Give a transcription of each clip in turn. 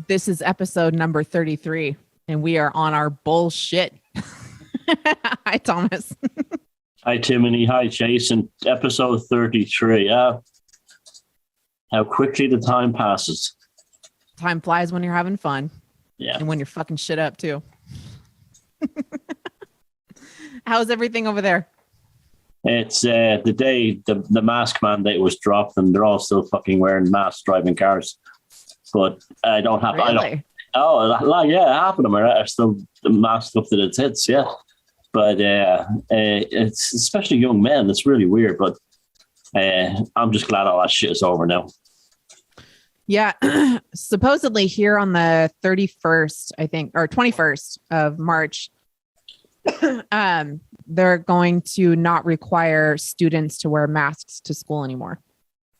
This is episode number 33, and we are on our bullshit. Hi, Thomas. Hi, Timony. Hi, Jason. Episode 33. How quickly the time passes. Time flies when you're having fun. Yeah. And when you're fucking shit up, too. How's everything over there? It's the day the mask mandate was dropped, and they're all still fucking wearing masks driving cars. But I don't have. Really? Half of them are still masked up to the tits. Yeah, but it's especially young men. It's really weird. But I'm just glad all that shit is over now. Yeah, supposedly here on the 31st, I think, or 21st of March, they're going to not require students to wear masks to school anymore.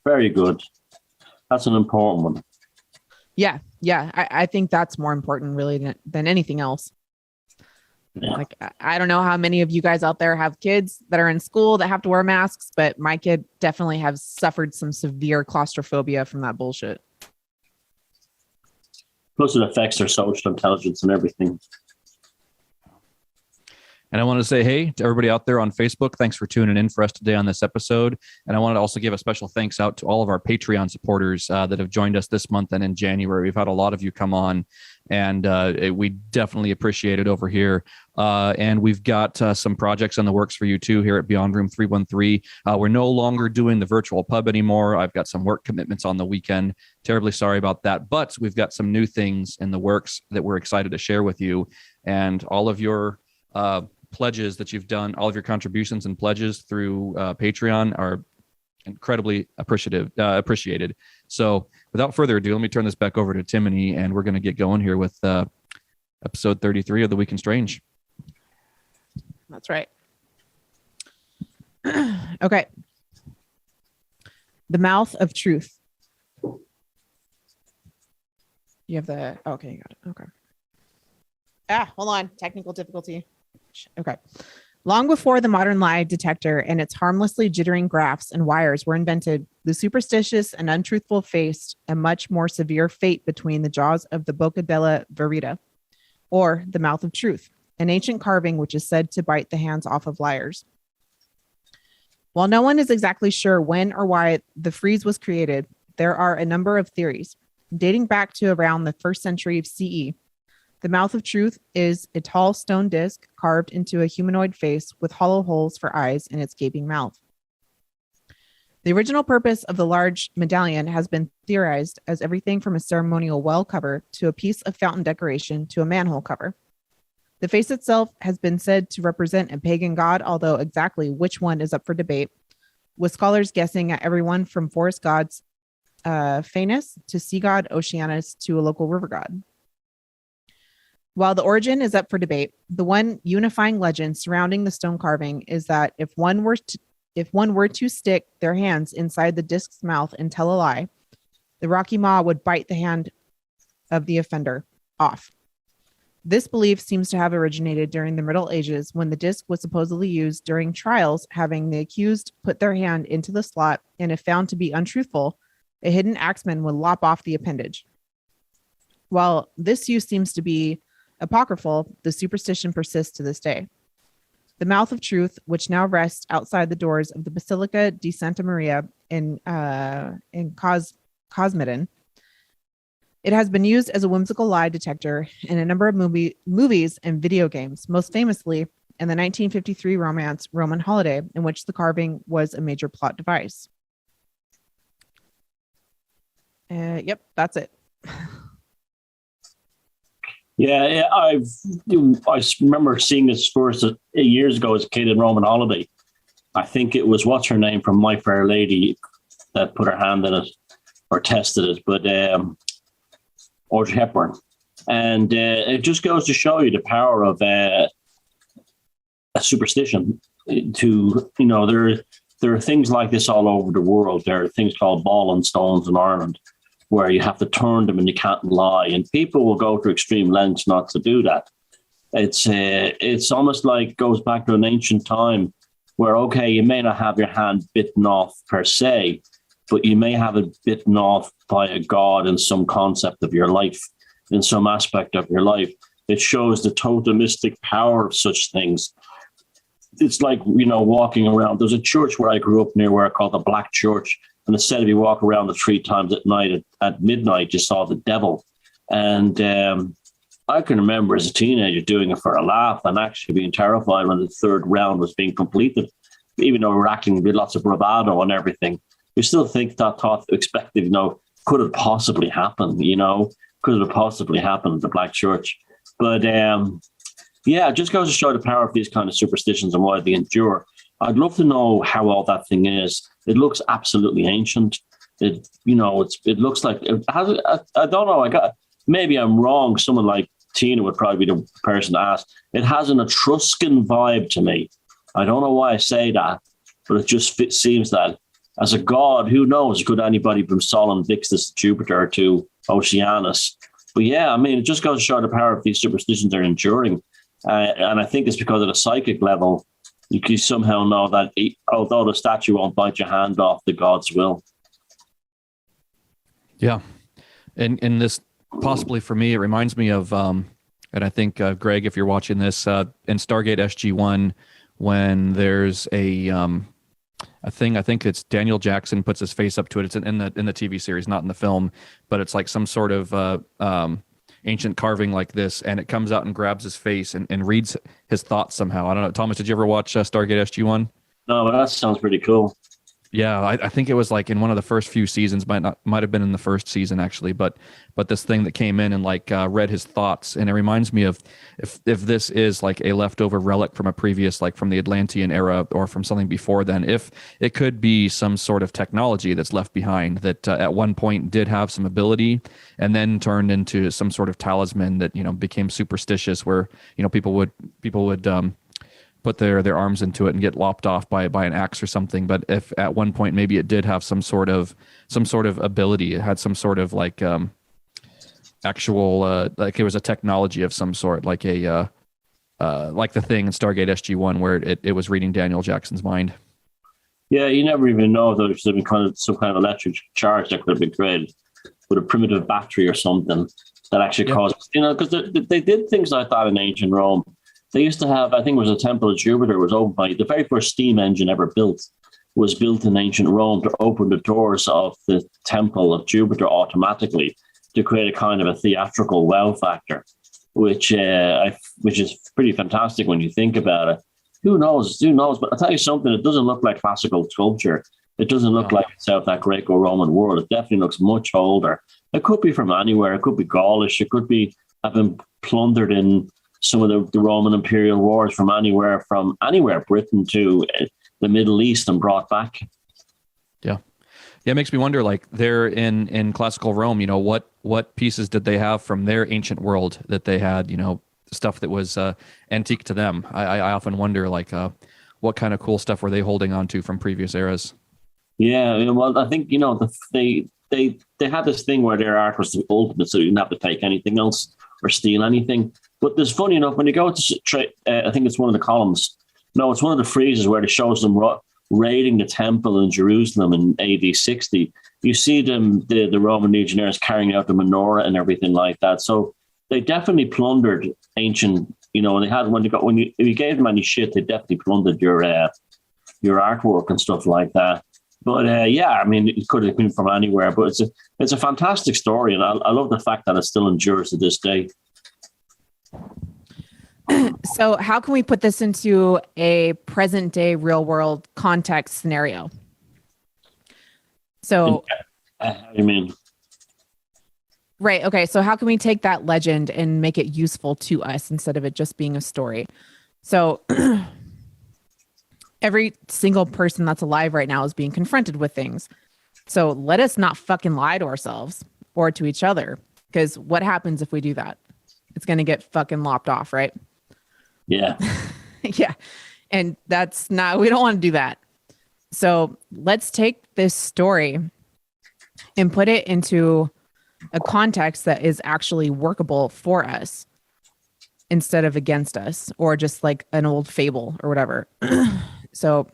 Very good. That's an important one. Yeah. I think that's more important really than anything else. Yeah. Like, I don't know how many of you guys out there have kids that are in school that have to wear masks, but my kid definitely has suffered some severe claustrophobia from that bullshit. Plus it affects their social intelligence and everything. And I want to say, hey, to everybody out there on Facebook, thanks for tuning in for us today on this episode. And I wanted to also give a special thanks out to all of our Patreon supporters that have joined us this month and in January. We've had a lot of you come on, and we definitely appreciate it over here. And we've got some projects in the works for you too here at Beyond Room 313. We're no longer doing the virtual pub anymore. I've got some work commitments on the weekend. Terribly sorry about that. But we've got some new things in the works that we're excited to share with you. And all of your pledges that you've done, all of your contributions and pledges through Patreon are incredibly appreciated. So without further ado, let me turn this back over to Timony, and we're going to get going here with episode 33 of The Week in Strange. That's right. Okay. The Mouth of Truth. You have the, okay, you got it. Okay. Hold on. Technical difficulty. Okay. Long before the modern lie detector and its harmlessly jittering graphs and wires were invented, the superstitious and untruthful faced a much more severe fate between the jaws of the Bocca della Verita, or the Mouth of Truth, an ancient carving which is said to bite the hands off of liars. While no one is exactly sure when or why the frieze was created, there are a number of theories. Dating back to around the 1st century of CE, the Mouth of Truth is a tall stone disc carved into a humanoid face with hollow holes for eyes in its gaping mouth. The original purpose of the large medallion has been theorized as everything from a ceremonial well cover to a piece of fountain decoration to a manhole cover. The face itself has been said to represent a pagan god, although exactly which one is up for debate, with scholars guessing at everyone from forest gods Phanes to sea god Oceanus to a local river god. While the origin is up for debate, the one unifying legend surrounding the stone carving is that if one were to stick their hands inside the disc's mouth and tell a lie, the Rocky Maw would bite the hand of the offender off. This belief seems to have originated during the Middle Ages when the disc was supposedly used during trials, having the accused put their hand into the slot, and if found to be untruthful, a hidden axeman would lop off the appendage. While this use seems to be apocryphal, the superstition persists to this day. The Mouth of Truth, which now rests outside the doors of the Basilica di Santa Maria in Cosmedin, it has been used as a whimsical lie detector in a number of movies and video games, most famously in the 1953 romance Roman Holiday, in which the carving was a major plot device. Yep, that's it. Yeah, I remember seeing this first years ago as a kid in Roman Holiday. I think it was, what's her name from My Fair Lady that put her hand in it or tested it, but Audrey Hepburn. And it just goes to show you the power of a superstition. There are things like this all over the world. There are things called ball and stones in Ireland, where you have to turn them and you can't lie. And people will go to extreme lengths not to do that. It's almost like goes back to an ancient time where, okay, you may not have your hand bitten off per se, but you may have it bitten off by a god in some concept of your life. in some aspect of your life. It shows the totemistic power of such things. It's like, walking around. There's a church where I grew up near where called the Black Church. And instead of you walk around the 3 times at night, at midnight, you saw the devil. And I can remember as a teenager doing it for a laugh and actually being terrified when the 3rd round was being completed. Even though we were acting with lots of bravado and everything, we still think that thought, expected, could it possibly happen? Could it possibly happen at the Black Church? But it just goes to show the power of these kind of superstitions and why they endure. I'd love to know how all that thing is. It looks absolutely ancient. It looks like it has. I don't know. Maybe I'm wrong. Someone like Tina would probably be the person to ask. It has an Etruscan vibe to me. I don't know why I say that, but it just seems that as a god, who knows? Could anybody from Solon, Vixtus, Jupiter to Oceanus? But yeah, it just goes to show the power of these superstitions are enduring. And I think it's because of the psychic level. You can somehow know that although the statue won't bite your hand off, the gods will. Yeah. And this, possibly for me, it reminds me of, and I think, Greg, if you're watching this, in Stargate SG-1, when there's a thing, I think it's Daniel Jackson puts his face up to it. It's in the TV series, not in the film, but it's like some sort of ancient carving like this, and it comes out and grabs his face and reads his thoughts somehow. I don't know. Thomas, did you ever watch Stargate SG-1? No, but that sounds pretty cool. Yeah, I think it was like in one of the first few seasons, might have been in the first season actually, but this thing that came in and read his thoughts, and it reminds me of if this is like a leftover relic from a previous, like from the Atlantean era or from something before then, if it could be some sort of technology that's left behind that at one point did have some ability and then turned into some sort of talisman that became superstitious, where people would put their arms into it and get lopped off by an axe or something. But if at one point maybe it did have some sort of ability, it had some sort of actual like it was a technology of some sort, like a like the thing in Stargate SG-1 where it was reading Daniel Jackson's mind. Yeah, you never even know if there's some kind of electric charge that could have been created with a primitive battery or something that actually caused, because they did things like that in ancient Rome. They used to have, I think it was a temple of Jupiter, was opened by the very first steam engine ever built, was built in ancient Rome to open the doors of the temple of Jupiter automatically to create a kind of a theatrical wow factor, which is pretty fantastic when you think about it. Who knows? But I'll tell you something, it doesn't look like classical sculpture. It doesn't look like it's out of that Greco-Roman world. It definitely looks much older. It could be from anywhere. It could be Gaulish. It could be have been plundered in some of the Roman imperial wars from anywhere, Britain to the Middle East, and brought back. Yeah, it makes me wonder, like they're in classical Rome, what pieces did they have from their ancient world that they had, stuff that was antique to them. I often wonder, what kind of cool stuff were they holding on to from previous eras? Yeah, well, I think, they had this thing where their art was the ultimate, so you didn't have to take anything else or steal anything. But there's funny enough, when you go to, I think it's one of the columns. No, it's one of the friezes where it shows them raiding the temple in Jerusalem in AD 60. You see them, the Roman legionnaires carrying out the menorah and everything like that. So they definitely plundered ancient, and they had if you gave them any shit, they definitely plundered your artwork and stuff like that. But it could have been from anywhere. But it's a fantastic story, and I love the fact that it still endures to this day. So how can we put this into a present day real world context scenario? So how do you mean? Right. Okay. So how can we take that legend and make it useful to us instead of it just being a story? So every single person that's alive right now is being confronted with things. So let us not fucking lie to ourselves or to each other, because what happens if we do that? It's going to get fucking lopped off, right? Yeah. Yeah. And we don't want to do that. So let's take this story and put it into a context that is actually workable for us instead of against us, or just like an old fable or whatever. So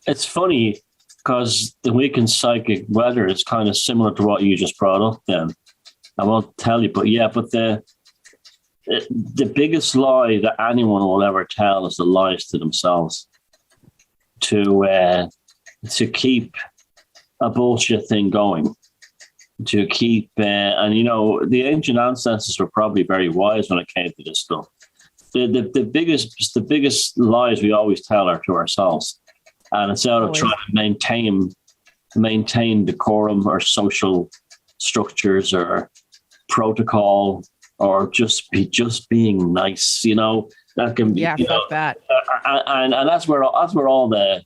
it's funny because the week in psychic weather is kind of similar to what you just brought up then. I won't tell you, but yeah, but the biggest lie that anyone will ever tell is the lies to themselves. To keep a bullshit thing going, to keep and you know, the ancient ancestors were probably very wise when it came to this stuff. The biggest lies we always tell are to ourselves, and it's out of trying to maintain decorum or social structures or protocol, or just being nice. You know, that can be, yeah, you fuck know, that. and that's where all the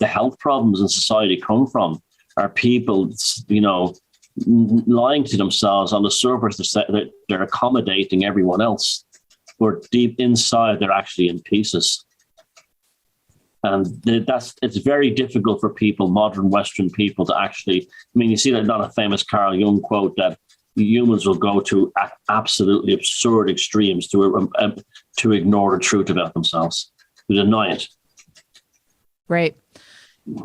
health problems in society come from. Are people, you know, lying to themselves on the surface that they're accommodating everyone else, but deep inside they're actually in pieces. And it's very difficult for people, modern Western people, to actually. I mean, you see that not a famous Carl Jung quote that humans will go to absolutely absurd extremes to ignore the truth about themselves, to deny it. Right.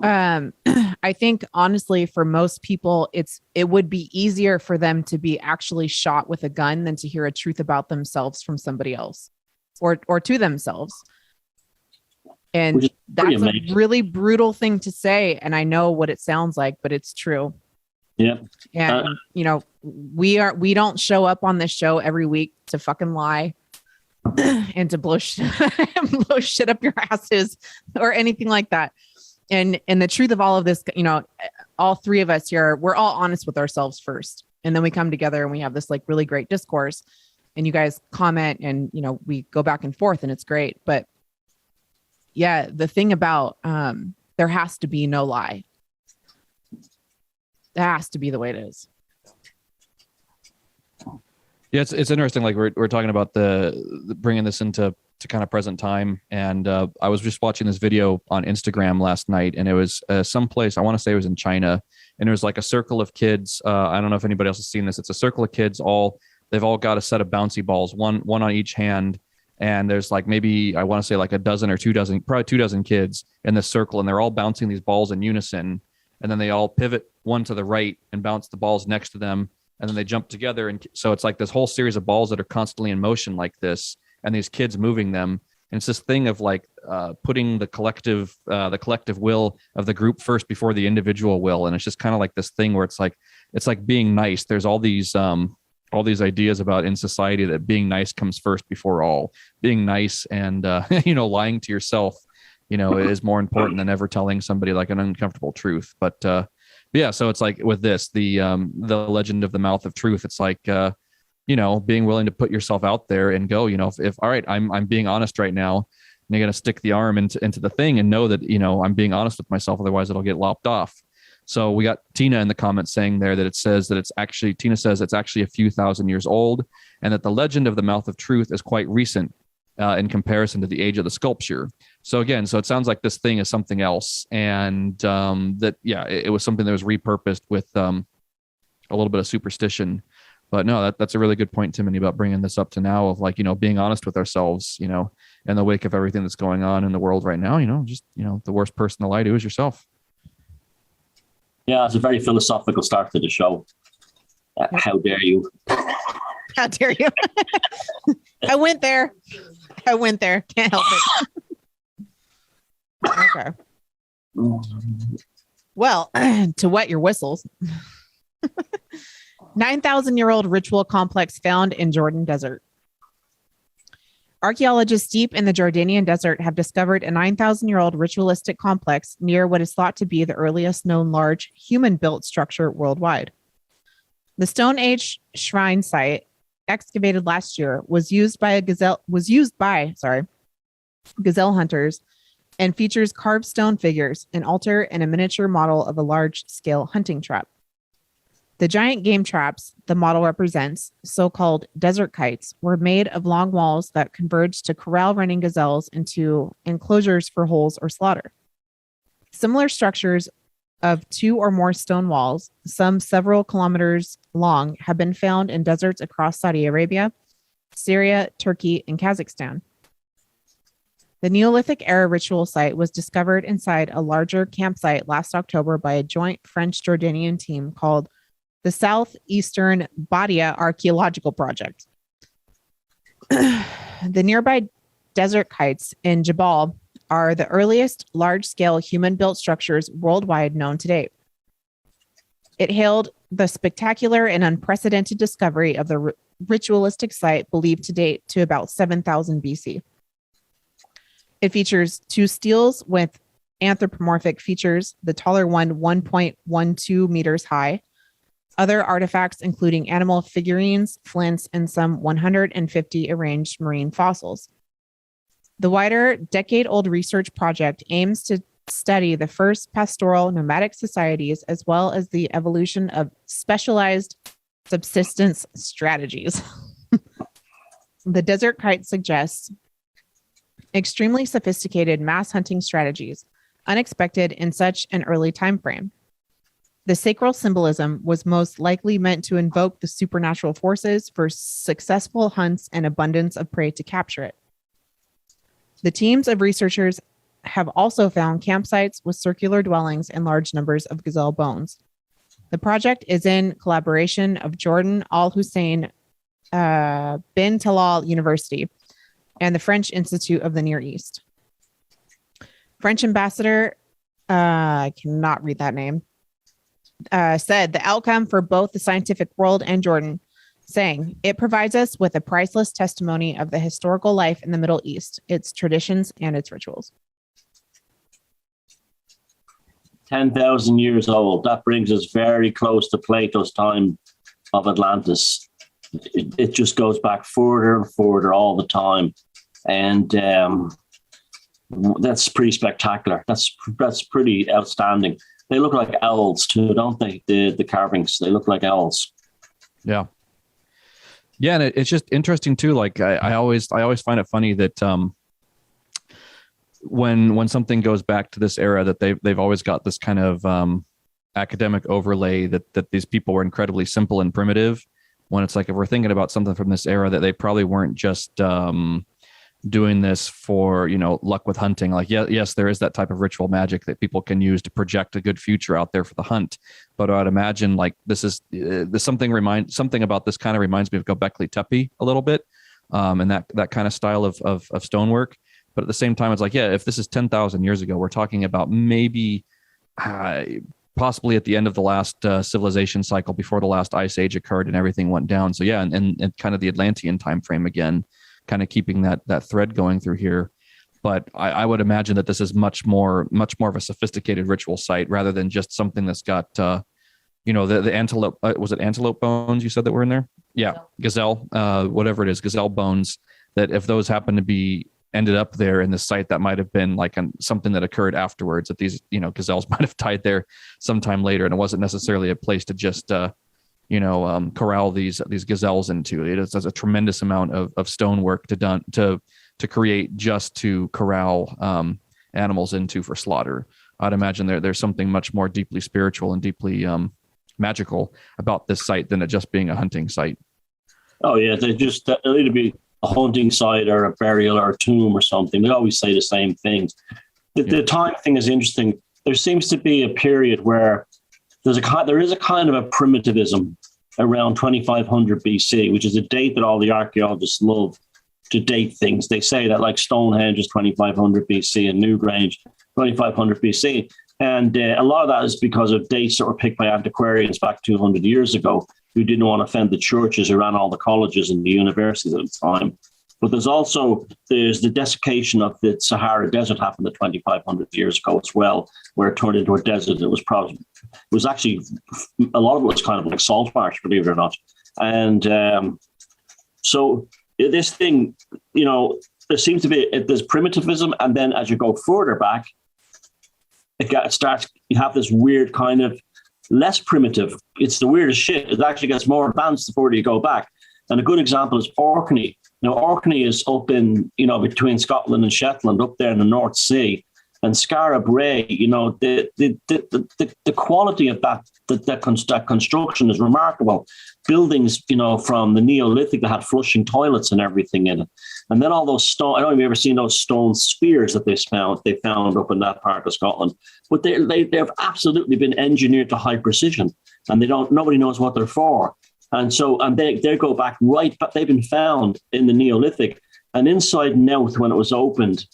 I think honestly, for most people, it would be easier for them to be actually shot with a gun than to hear a truth about themselves from somebody else, or to themselves. And that's a really brutal thing to say. And I know what it sounds like, but it's true. Yeah. And you know, we don't show up on this show every week to fucking lie and to blow shit up your asses or anything like that. And the truth of all of this, you know, all three of us here, we're all honest with ourselves first. And then we come together and we have this like really great discourse, and you guys comment, and, you know, we go back and forth, and it's great. But yeah, the thing about, there has to be no lie. It has to be the way it is. Yeah, it's interesting. Like we're talking about the bringing this into kind of present time, and I was just watching this video on Instagram last night, and it was someplace, I want to say it was in China, and it was like a circle of kids. I don't know if anybody else has seen this. It's a circle of kids. They've all got a set of bouncy balls, one on each hand, and there's like maybe I want to say like a dozen or 2 dozen, probably 2 dozen kids in this circle, and they're all bouncing these balls in unison, and then they all pivot one to the right and bounce the balls next to them, and then they jump together, and so it's like this whole series of balls that are constantly in motion like this, and these kids moving them. And it's this thing of like putting the collective will of the group first before the individual will. And it's just kind of like this thing where it's like being nice. There's all these ideas about in society that being nice comes first before all. Being nice and you know, lying to yourself, you know, is more important than ever telling somebody like an uncomfortable truth. But yeah, so it's like with this, the legend of the mouth of truth. It's like you know, being willing to put yourself out there and go, you know, if all right, I'm being honest right now, and you're going to stick the arm into the thing and know that, you know, I'm being honest with myself. Otherwise it'll get lopped off. So we got Tina in the comments saying there that Tina says it's actually a few thousand years old, and that the legend of the mouth of truth is quite recent in comparison to the age of the sculpture. So again, so it sounds like this thing is something else. And that, yeah, it was something that was repurposed with a little bit of superstition. But no, that's a really good point, Timothy, about bringing this up to now of like, you know, being honest with ourselves, you know, in the wake of everything that's going on in the world right now, you know, just, you know, the worst person to lie to is yourself. Yeah, it's a very philosophical start to the show. How dare you? How dare you? I went there. Can't help it. Okay. Well, to wet your whistles. 9,000-year-old ritual complex found in Jordan Desert. Archaeologists deep in the Jordanian desert have discovered a 9,000-year-old ritualistic complex near what is thought to be the earliest known large human-built structure worldwide. The Stone Age shrine site, excavated last year, was used by gazelle hunters, and features carved stone figures, an altar, and a miniature model of a large-scale hunting trap. The giant game traps the model represents, so-called desert kites, were made of long walls that converged to corral running gazelles into enclosures for holes or slaughter. Similar structures of 2 or more stone walls, some several kilometers long, have been found in deserts across Saudi Arabia, Syria, Turkey, and Kazakhstan. The Neolithic era ritual site was discovered inside a larger campsite last October by a joint French-Jordanian team called the Southeastern Badia Archaeological Project. The nearby desert kites in Jabal are the earliest large-scale human-built structures worldwide known to date. It hailed the spectacular and unprecedented discovery of the ritualistic site believed to date to about 7,000 BC. It features 2 steles with anthropomorphic features, the taller one 1.12 meters high. Other artifacts, including animal figurines, flints, and some 150 arranged marine fossils. The wider, decade-old research project aims to study the first pastoral nomadic societies as well as the evolution of specialized subsistence strategies. The desert kite suggests extremely sophisticated mass hunting strategies, unexpected in such an early time frame. The sacral symbolism was most likely meant to invoke the supernatural forces for successful hunts and abundance of prey to capture it. The teams of researchers have also found campsites with circular dwellings and large numbers of gazelle bones. The project is in collaboration of Jordan Al Hussein bin Talal University and the French Institute of the Near East. French ambassador, I cannot read that name, said the outcome for both the scientific world and Jordan, saying, it provides us with a priceless testimony of the historical life in the Middle East, its traditions, and its rituals. 10,000 years old. That brings us very close to Plato's time of Atlantis. It just goes back further and further all the time. And that's pretty spectacular. That's pretty outstanding. They look like owls too, don't they? The carvings, they look like owls. Yeah. Yeah, and it's just interesting too. Like I always find it funny that when something goes back to this era, that they've always got this kind of academic overlay that these people were incredibly simple and primitive. When it's like, if we're thinking about something from this era, that they probably weren't just doing this for, luck with hunting. Like, yes, there is that type of ritual magic that people can use to project a good future out there for the hunt. But I'd imagine like something about this kind of reminds me of Göbekli Tepe a little bit, and that kind of style of stonework. But at the same time, it's like, yeah, if this is 10,000 years ago, we're talking about maybe possibly at the end of the last civilization cycle before the last ice age occurred and everything went down. So yeah, and kind of the Atlantean time frame again, kind of keeping that thread going through here. But I would imagine that this is much more of a sophisticated ritual site rather than just something that's got the antelope. Was it antelope bones you said that were in there? Yeah, gazelle, whatever it is, gazelle bones. That if those happen to be ended up there in the site, that might have been like something that occurred afterwards, that these gazelles might have died there sometime later, and it wasn't necessarily a place to just corral these gazelles into. It is a tremendous amount of stonework to create just to corral animals into for slaughter. I'd imagine there's something much more deeply spiritual and deeply magical about this site than it just being a hunting site. Oh yeah, it'll either be a hunting site or a burial or a tomb or something. They always say the same things. The time thing is interesting. There seems to be a period where there is a kind of a primitivism around 2500 BC, which is a date that all the archaeologists love to date things. They say that like Stonehenge is 2500 BC and Newgrange 2500 BC. And a lot of that is because of dates that were picked by antiquarians back 200 years ago who didn't want to offend the churches who ran all the colleges and the universities at the time. But there's the desiccation of the Sahara Desert happened 2,500 years ago as well, where it turned into a desert. It was actually, a lot of it was kind of like salt marsh, believe it or not. And so this thing, there seems to be, there's primitivism. And then as you go further back, you have this weird kind of less primitive. It's the weirdest shit. It actually gets more advanced the further you go back. And a good example is Orkney. Orkney is up in, between Scotland and Shetland, up there in the North Sea. And Skara Brae, the quality of that construction is remarkable. Buildings, from the Neolithic that had flushing toilets and everything in it. And then all those stone, I don't know if you've ever seen those stone spears that they found up in that part of Scotland. But they've absolutely been engineered to high precision. and nobody knows what they're for. And so, and they go back right, but they've been found in the Neolithic. And inside Knowth, when it was opened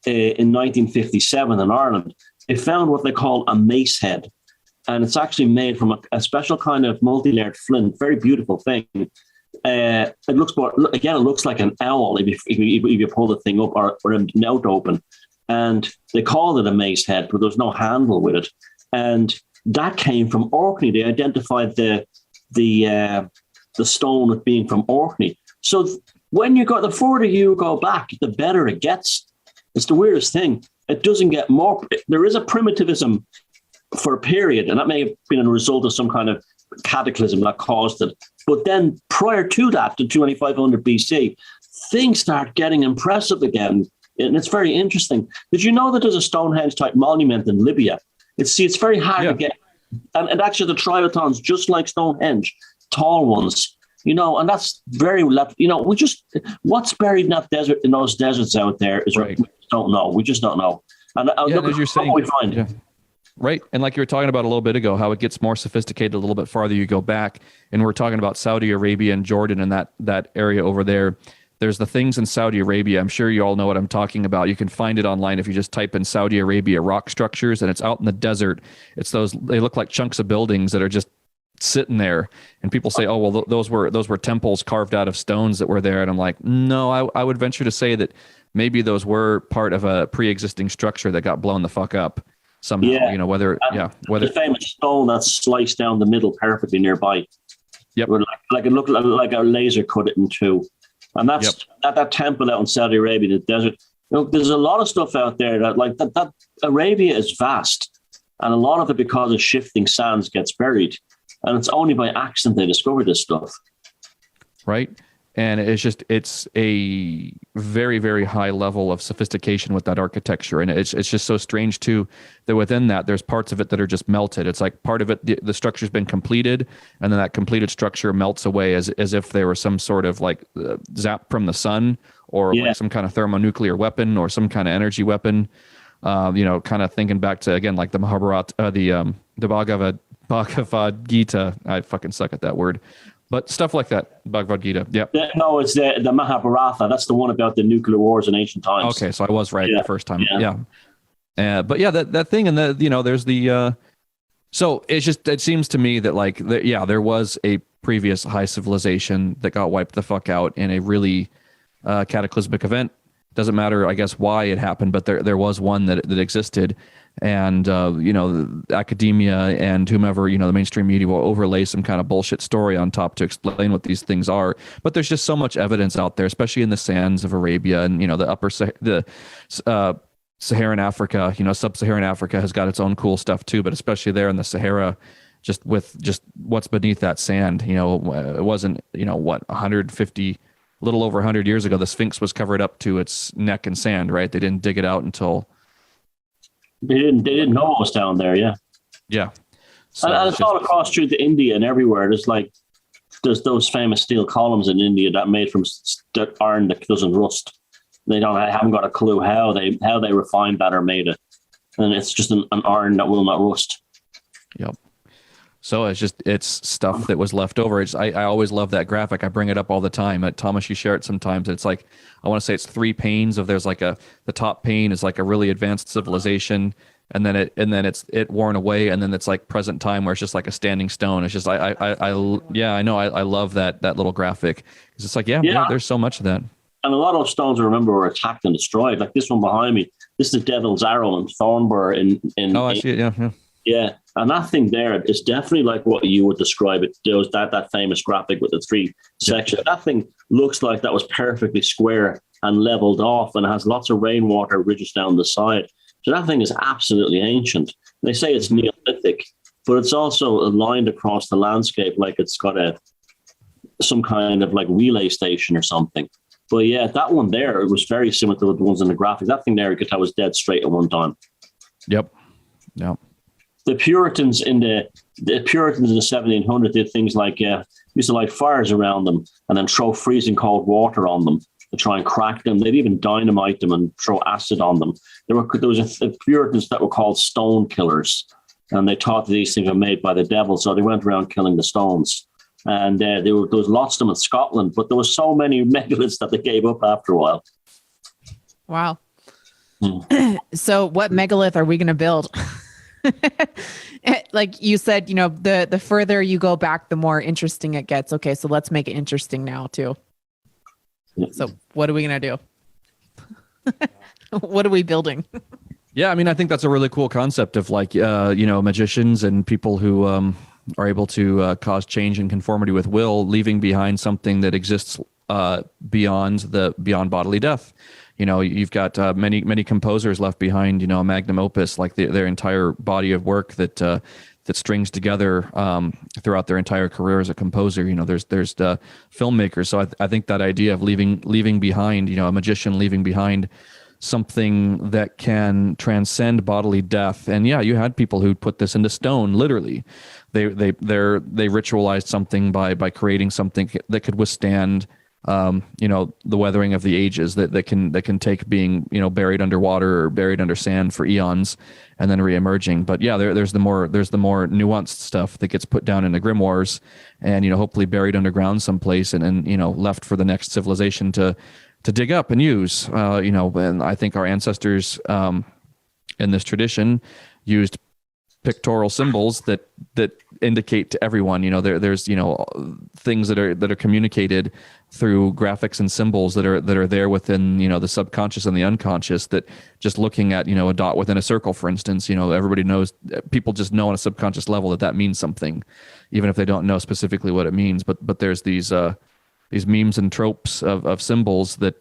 in 1957 in Ireland, they found what they call a mace head. And it's actually made from a special kind of multi-layered flint, very beautiful thing. It looks like an owl if you pull the thing up or a note open. And they called it a mace head, but there's no handle with it. And that came from Orkney. They identified the stone with being from Orkney. So when the further you go back, the better it gets. It's the weirdest thing. It doesn't get more. There is a primitivism for a period, and that may have been a result of some kind of cataclysm that caused it. But then prior to that, to 2500 BC, things start getting impressive again. And it's very interesting. Did you know that there's a Stonehenge type monument in Libya? It's very hard to get. And actually the trilithons, just like Stonehenge, tall ones, and that's very left. What's buried in that desert, in those deserts out there is right. We don't know. We just don't know. And look as you're saying, what we find. Yeah. Right. And like you were talking about a little bit ago, how it gets more sophisticated a little bit farther you go back. And we're talking about Saudi Arabia and Jordan and that area over there. There's the things in Saudi Arabia. I'm sure you all know what I'm talking about. You can find it online if you just type in Saudi Arabia rock structures, and it's out in the desert. They look like chunks of buildings that are just sitting there. And people say, oh, well, those were temples carved out of stones that were there. And I'm like, no, I would venture to say that maybe those were part of a pre-existing structure that got blown the fuck up somehow. Yeah. Whether the famous stone that's sliced down the middle perfectly nearby. Yep. Like it looked like a laser cut it in two. And that's that temple out in Saudi Arabia, the desert. There's a lot of stuff out there that Arabia is vast, and a lot of it, because of shifting sands, gets buried, and it's only by accident they discover this stuff. Right, and it's a very, very high level of sophistication with that architecture, and it's just so strange too that within that there's parts of it that are just melted. It's like part of it, the structure's been completed, and then that completed structure melts away as if there was some sort of like zap from the sun, or like some kind of thermonuclear weapon or some kind of energy weapon. Kind of thinking back to, again, like the Mahabharata, the Bhagavad Gita. I fucking suck at that word. But stuff like that, Bhagavad Gita. Yep. No, it's the Mahabharata. That's the one about the nuclear wars in ancient times. Okay, so I was right the first time. Yeah. But yeah, that thing, and there's the. So it seems to me that there was a previous high civilization that got wiped the fuck out in a really cataclysmic event. Doesn't matter, I guess, why it happened, but there was one that existed. And, academia and whomever, the mainstream media will overlay some kind of bullshit story on top to explain what these things are. But there's just so much evidence out there, especially in the sands of Arabia and, the Saharan Africa, sub-Saharan Africa has got its own cool stuff too, but especially there in the Sahara, just what's beneath that sand, it wasn't, 150, a little over 100 years ago, the Sphinx was covered up to its neck in sand, right? They didn't dig it out until... They didn't know what was down there, yeah. Yeah. So and it's all across through to India and everywhere. There's those famous steel columns in India that made from iron that doesn't rust. They haven't got a clue how they refined that or made it. And it's just an iron that will not rust. Yep. So it's stuff that was left over. I always love that graphic. I bring it up all the time. Thomas, you share it sometimes. It's like, I want to say it's 3 panes of, there's like the top pane is like a really advanced civilization, and then it worn away, and then it's like present time where it's just like a standing stone. It's just I know I love that little graphic, because it's like there's so much of that. And a lot of those stones, I remember, were attacked and destroyed. Like this one behind me, this is the Devil's Arrow in Thornborough in I see it. Yeah. Yeah, and that thing there is definitely like what you would describe it. There was that famous graphic with the 3 sections. That thing looks like that was perfectly square and leveled off, and it has lots of rainwater ridges down the side. So that thing is absolutely ancient. They say it's Neolithic, but it's also aligned across the landscape like it's got some kind of like relay station or something. But yeah, that one there, it was very similar to the ones in the graphic. That thing there, you could tell was dead straight at one time. Yep. The Puritans in the 1700s did things like used to light fires around them and then throw freezing cold water on them to try and crack them. They'd even dynamite them and throw acid on them. There was Puritans that were called stone killers, and they thought that these things were made by the devil, so they went around killing the stones. And there was lots of them in Scotland, but there were so many megaliths that they gave up after a while. Wow. So what megalith are we going to build? Like you said, you know, the further you go back, the more interesting it gets. Okay, so let's make it interesting now too. So what are we going to do? What are we building? Yeah, I mean, I think that's a really cool concept of like, you know, magicians and people who are able to cause change and conformity with will, leaving behind something that exists beyond bodily death. You know, you've got many composers left behind, you know, a magnum opus, like their entire body of work that strings together throughout their entire career as a composer. You know, there's the filmmakers. So I think that idea of leaving behind, you know, a magician leaving behind something that can transcend bodily death. And yeah, you had people who put this into stone, literally. They ritualized something by creating something that could withstand you know, the weathering of the ages, that can take being, you know, buried underwater or buried under sand for eons and then reemerging. But yeah, there's the more nuanced stuff that gets put down in the grimoires and, you know, hopefully buried underground someplace and you know, left for the next civilization to dig up and use. You know, and I think our ancestors in this tradition used pictorial symbols that indicate to everyone, you know, there's, you know, things that are communicated through graphics and symbols that are there within, you know, the subconscious and the unconscious, that just looking at, you know, a dot within a circle, for instance, you know, everybody knows, people just know on a subconscious level that means something, even if they don't know specifically what it means. But there's these memes and tropes of symbols that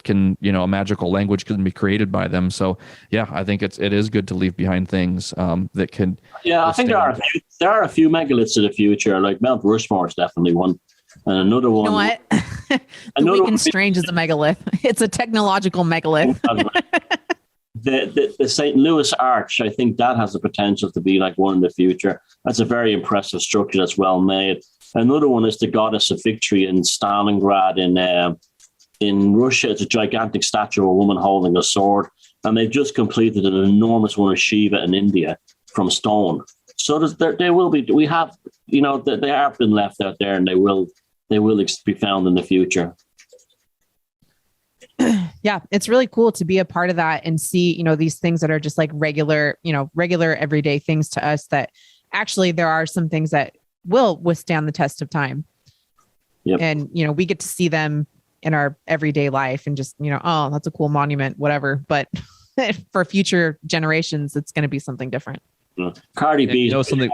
can, you know, a magical language can be created by them. So yeah, I think it is good to leave behind things that can. Yeah, I think there are a few megaliths in the future. Like Mount Rushmore is definitely one, and another one. You know what? The Weekend Strange is a megalith. It's a technological megalith. The St. Louis Arch, I think that has the potential to be like one in the future. That's a very impressive structure that's well made. Another one is the Goddess of Victory in Stalingrad in Russia. It's a gigantic statue of a woman holding a sword. And they've just completed an enormous one of Shiva in India from stone. So there will be, we have, you know, they have been left out there, and they will be found in the future. Yeah, it's really cool to be a part of that and see, you know, these things that are just like regular everyday things to us, that actually there are some things that will withstand the test of time. Yep. And, you know, we get to see them in our everyday life and just, you know, oh, that's a cool monument, whatever. But for future generations, it's going to be something different. Cardi B, you know, something.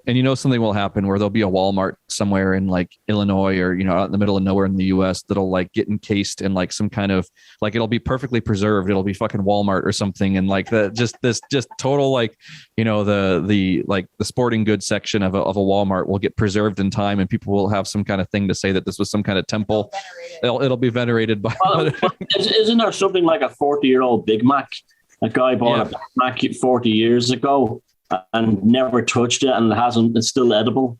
And you know, something will happen where there'll be a Walmart somewhere in like Illinois or, you know, out in the middle of nowhere in the US that'll like get encased in like some kind of, like, it'll be perfectly preserved. It'll be fucking Walmart or something. And like just total, like, you know, the sporting goods section of a Walmart will get preserved in time, and people will have some kind of thing to say that this was some kind of temple. It'll be venerated by. Well, isn't there something like a 40-year-old Big Mac? A guy bought a Big Mac 40 years ago and never touched it, and it's still edible.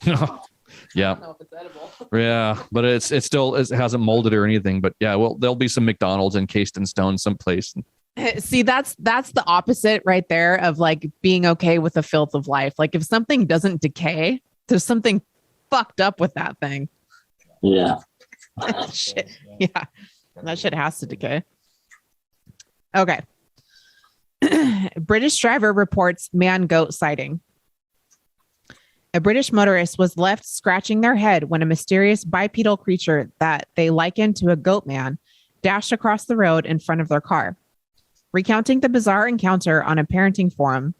Yeah. I don't know if it's edible. Yeah, but it hasn't molded or anything. But yeah, well, there'll be some McDonald's encased in stone someplace. See, that's the opposite right there of like being okay with the filth of life. Like if something doesn't decay, there's something fucked up with that thing. Yeah. Shit. Yeah. That shit has to decay. Okay. British driver reports man-goat sighting. A British motorist was left scratching their head when a mysterious bipedal creature that they likened to a goat man dashed across the road in front of their car. Recounting the bizarre encounter on a parenting forum,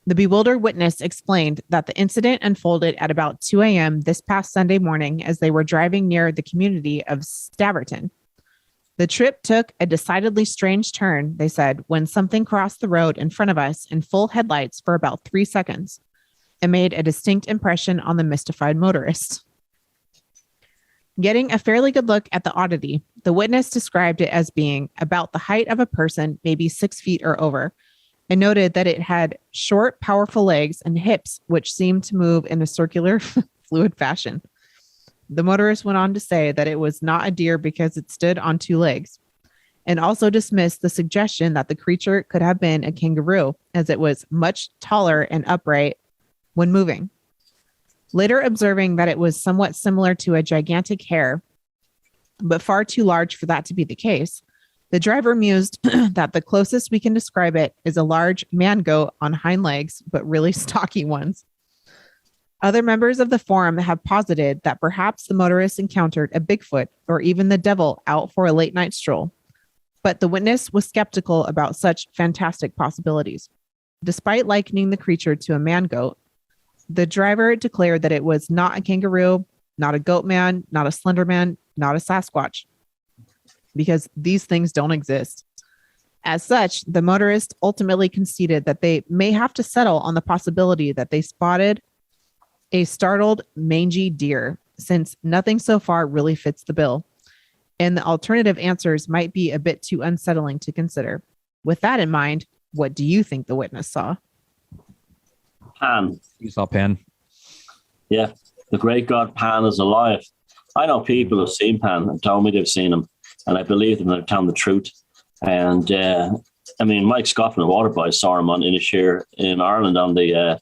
the bewildered witness explained that the incident unfolded at about 2 a.m. this past Sunday morning as they were driving near the community of Staverton. The trip took a decidedly strange turn, they said, when something crossed the road in front of us in full headlights for about 3 seconds. It made a distinct impression on the mystified motorist. Getting a fairly good look at the oddity, the witness described it as being about the height of a person, maybe 6 feet or over, and noted that it had short, powerful legs and hips, which seemed to move in a circular, fluid fashion. The motorist went on to say that it was not a deer because it stood on 2 legs. and also dismissed the suggestion that the creature could have been a kangaroo, as it was much taller and upright when moving. Later observing that it was somewhat similar to a gigantic hare, but far too large for that to be the case, the driver mused that the closest we can describe it is a large man goat on hind legs, but really stocky ones. Other members of the forum have posited that perhaps the motorist encountered a Bigfoot or even the devil out for a late night stroll. But the witness was skeptical about such fantastic possibilities. Despite likening the creature to a man goat, the driver declared that it was not a kangaroo, not a goat man, not a slender man, not a Sasquatch, because these things don't exist. As such, the motorist ultimately conceded that they may have to settle on the possibility that they spotted a startled, mangy deer, since nothing so far really fits the bill, and the alternative answers might be a bit too unsettling to consider. With that in mind, what do you think the witness saw? Pan. You saw Pan. Yeah, the great god Pan is alive. I know people who've seen Pan and told me they've seen him, and I believe them, they're telling the truth. And I mean, Mike Scoffin, the Waterboy, saw him on Inisheer in Ireland on the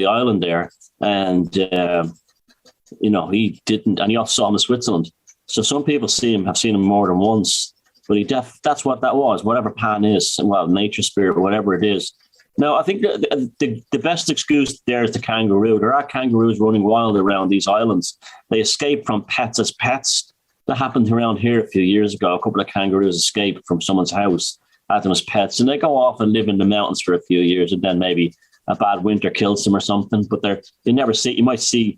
island there, and he didn't, and he also saw him in Switzerland. So some people have seen him more than once, but that's what that was, whatever Pan is, well, nature spirit or whatever it is. Now, I think the best excuse there is the kangaroo. There are kangaroos running wild around these islands. They escape from pets as pets. That happened around here a few years ago. A couple of kangaroos escaped from someone's house, had them as pets, and they go off and live in the mountains for a few years, and then maybe a bad winter kills them or something. But you never see. You might see,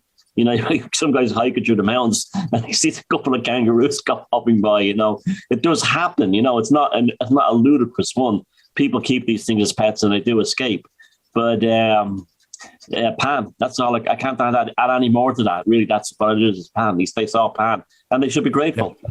some guys hiking through the mountains and you see a couple of kangaroos hopping by. It does happen. It's not a ludicrous one. People keep these things as pets and they do escape. But Pan, that's all. I can't add any more to that. Really, that's what it is. Pan. They saw Pan, and they should be grateful. Yeah,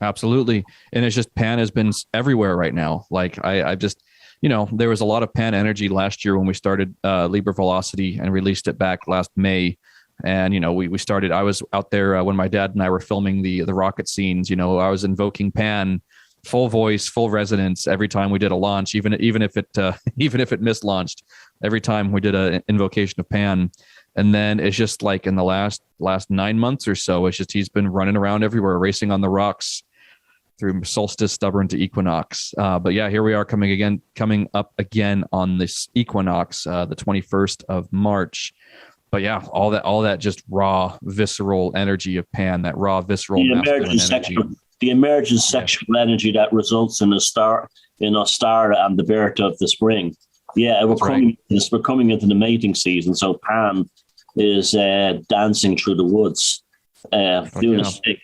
absolutely. And it's just Pan has been everywhere right now. Like I just, there was a lot of Pan energy last year when we started Liber Velocity and released it back last May. And, we started, I was out there when my dad and I were filming the rocket scenes, I was invoking Pan, full voice, full resonance every time we did a launch, even if it mislaunched, every time we did an invocation of Pan. And then it's just like in the last 9 months or so, it's just, he's been running around everywhere, racing on the rocks through solstice, stubborn to equinox. But yeah, here we are coming up again on this equinox, the 21st of March. But yeah, all that just raw, visceral energy of Pan, that raw, visceral masculine energy. The emergent sexual energy that results in a star and the birth of the spring. Yeah, we're coming into the mating season, so Pan is dancing through the woods, doing a stick.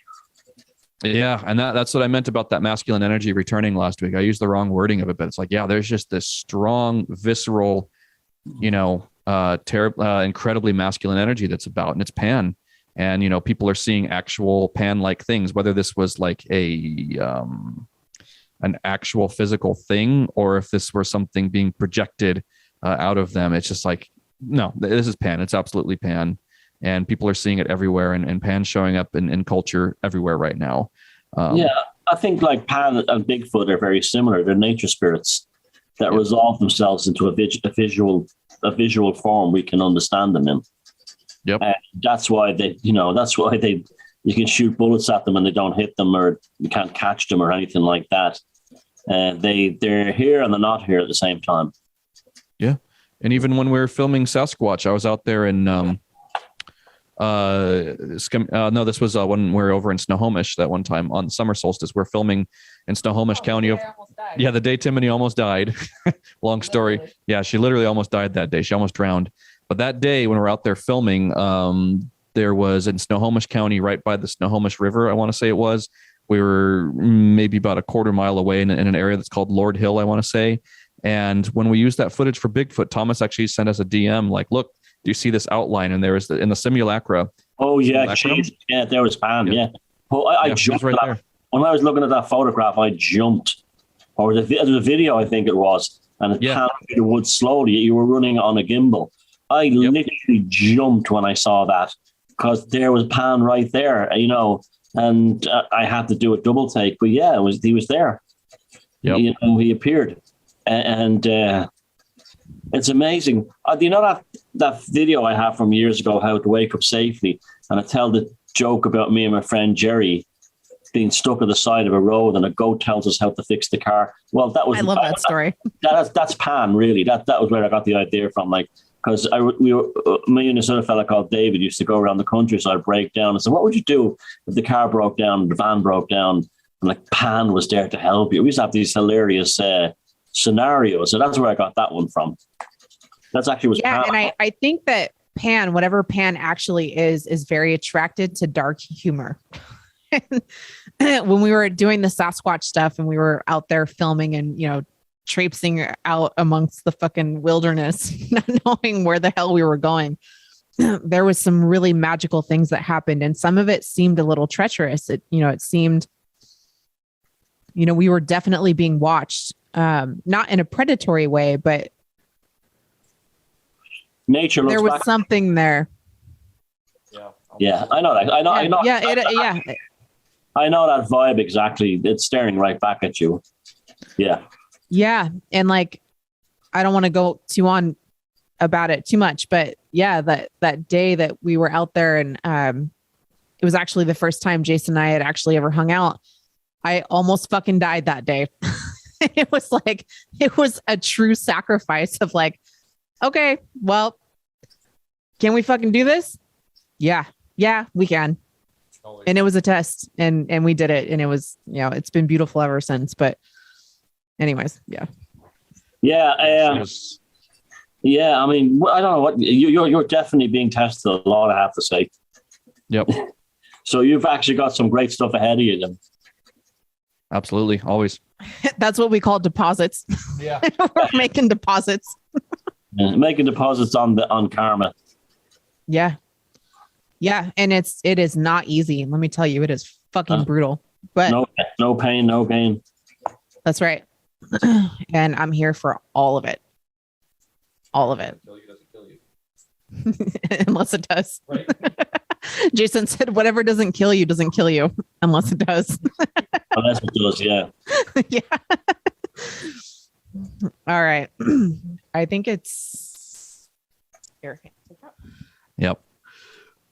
Yeah, and that's what I meant about that masculine energy returning last week. I used the wrong wording of it, but it's like, yeah, there's just this strong, visceral, incredibly masculine energy that's about, and it's Pan. And, people are seeing actual Pan-like things, whether this was like an actual physical thing or if this were something being projected out of them. It's just like, no, this is Pan. It's absolutely Pan. And people are seeing it everywhere, and Pan showing up in culture everywhere right now. Yeah, I think like Pan and Bigfoot are very similar. They're nature spirits that resolve themselves into a visual form we can understand them in. Yep. That's why you can shoot bullets at them and they don't hit them, or you can't catch them or anything like that. They're here and they're not here at the same time. Yeah. And even when we were filming Sasquatch, I was out there in this was when we were over in Snohomish that one time on summer solstice. We're filming in Snohomish County. The day Timony almost died. Long story. Yeah, she literally almost died that day. She almost drowned. But that day when we're out there filming, there was in Snohomish County, right by the Snohomish River, I want to say it was. We were maybe about a quarter mile away in an area that's called Lord Hill, I want to say. And when we used that footage for Bigfoot, Thomas actually sent us a DM like, look, do you see this outline? And there was in the simulacra. Oh, yeah. Yeah, there was Pan. Yeah. Well, I jumped right there. When I was looking at that photograph, I jumped. Or there was a video, I think it was. And it panned through the woods slowly. You were running on a gimbal. I literally jumped when I saw that because there was Pan right there, and I had to do a double take. But yeah, he was there. Yep. You know, he appeared, and it's amazing. Do you know that video I have from years ago, How to Wake Up Safely, and I tell the joke about me and my friend Jerry being stuck at the side of a road, and a goat tells us how to fix the car. Well, that was I love that story. That's Pan, really. That was where I got the idea from. Like, because me and this other fella called David used to go around the countryside, break down, and say, what would you do if the car broke down, the van broke down, and like Pan was there to help you? We used to have these hilarious scenarios, so that's where I got that one from. That's actually was Yeah, Pan. and I think that Pan, whatever Pan actually is very attracted to dark humor. When we were doing the Sasquatch stuff and we were out there filming and, you know, traipsing out amongst the fucking wilderness, not knowing where the hell we were going, there was some really magical things that happened. And some of it seemed a little treacherous. It seemed, you know, we were definitely being watched, not in a predatory way, but Nature looks there was back. something there. Yeah, I know that. I know. I know that vibe exactly. It's staring right back at you. Yeah. Yeah. And like, I don't want to go too on about it too much, but yeah, that day that we were out there, and it was actually the first time Jason and I had actually ever hung out. I almost fucking died that day. It was a true sacrifice of like, okay, well, can we fucking do this? Yeah, we can. And it was a test, and we did it, and it was, you know, it's been beautiful ever since. But anyways, yeah. I mean, I don't know what you're definitely being tested a lot, I have to say. Yep. So you've actually got some great stuff ahead of you then. Absolutely. Always. That's what we call deposits. Yeah. We're making deposits. Making deposits on karma. Yeah. Yeah. And it is not easy. Let me tell you, it is fucking brutal. But no pain, no gain. That's right. And I'm here for all of it. All of it. Unless it does. Right. Jason said, whatever doesn't kill you doesn't kill you unless it does. Unless it does, yeah. Yeah. All right. I think it's here. Yep.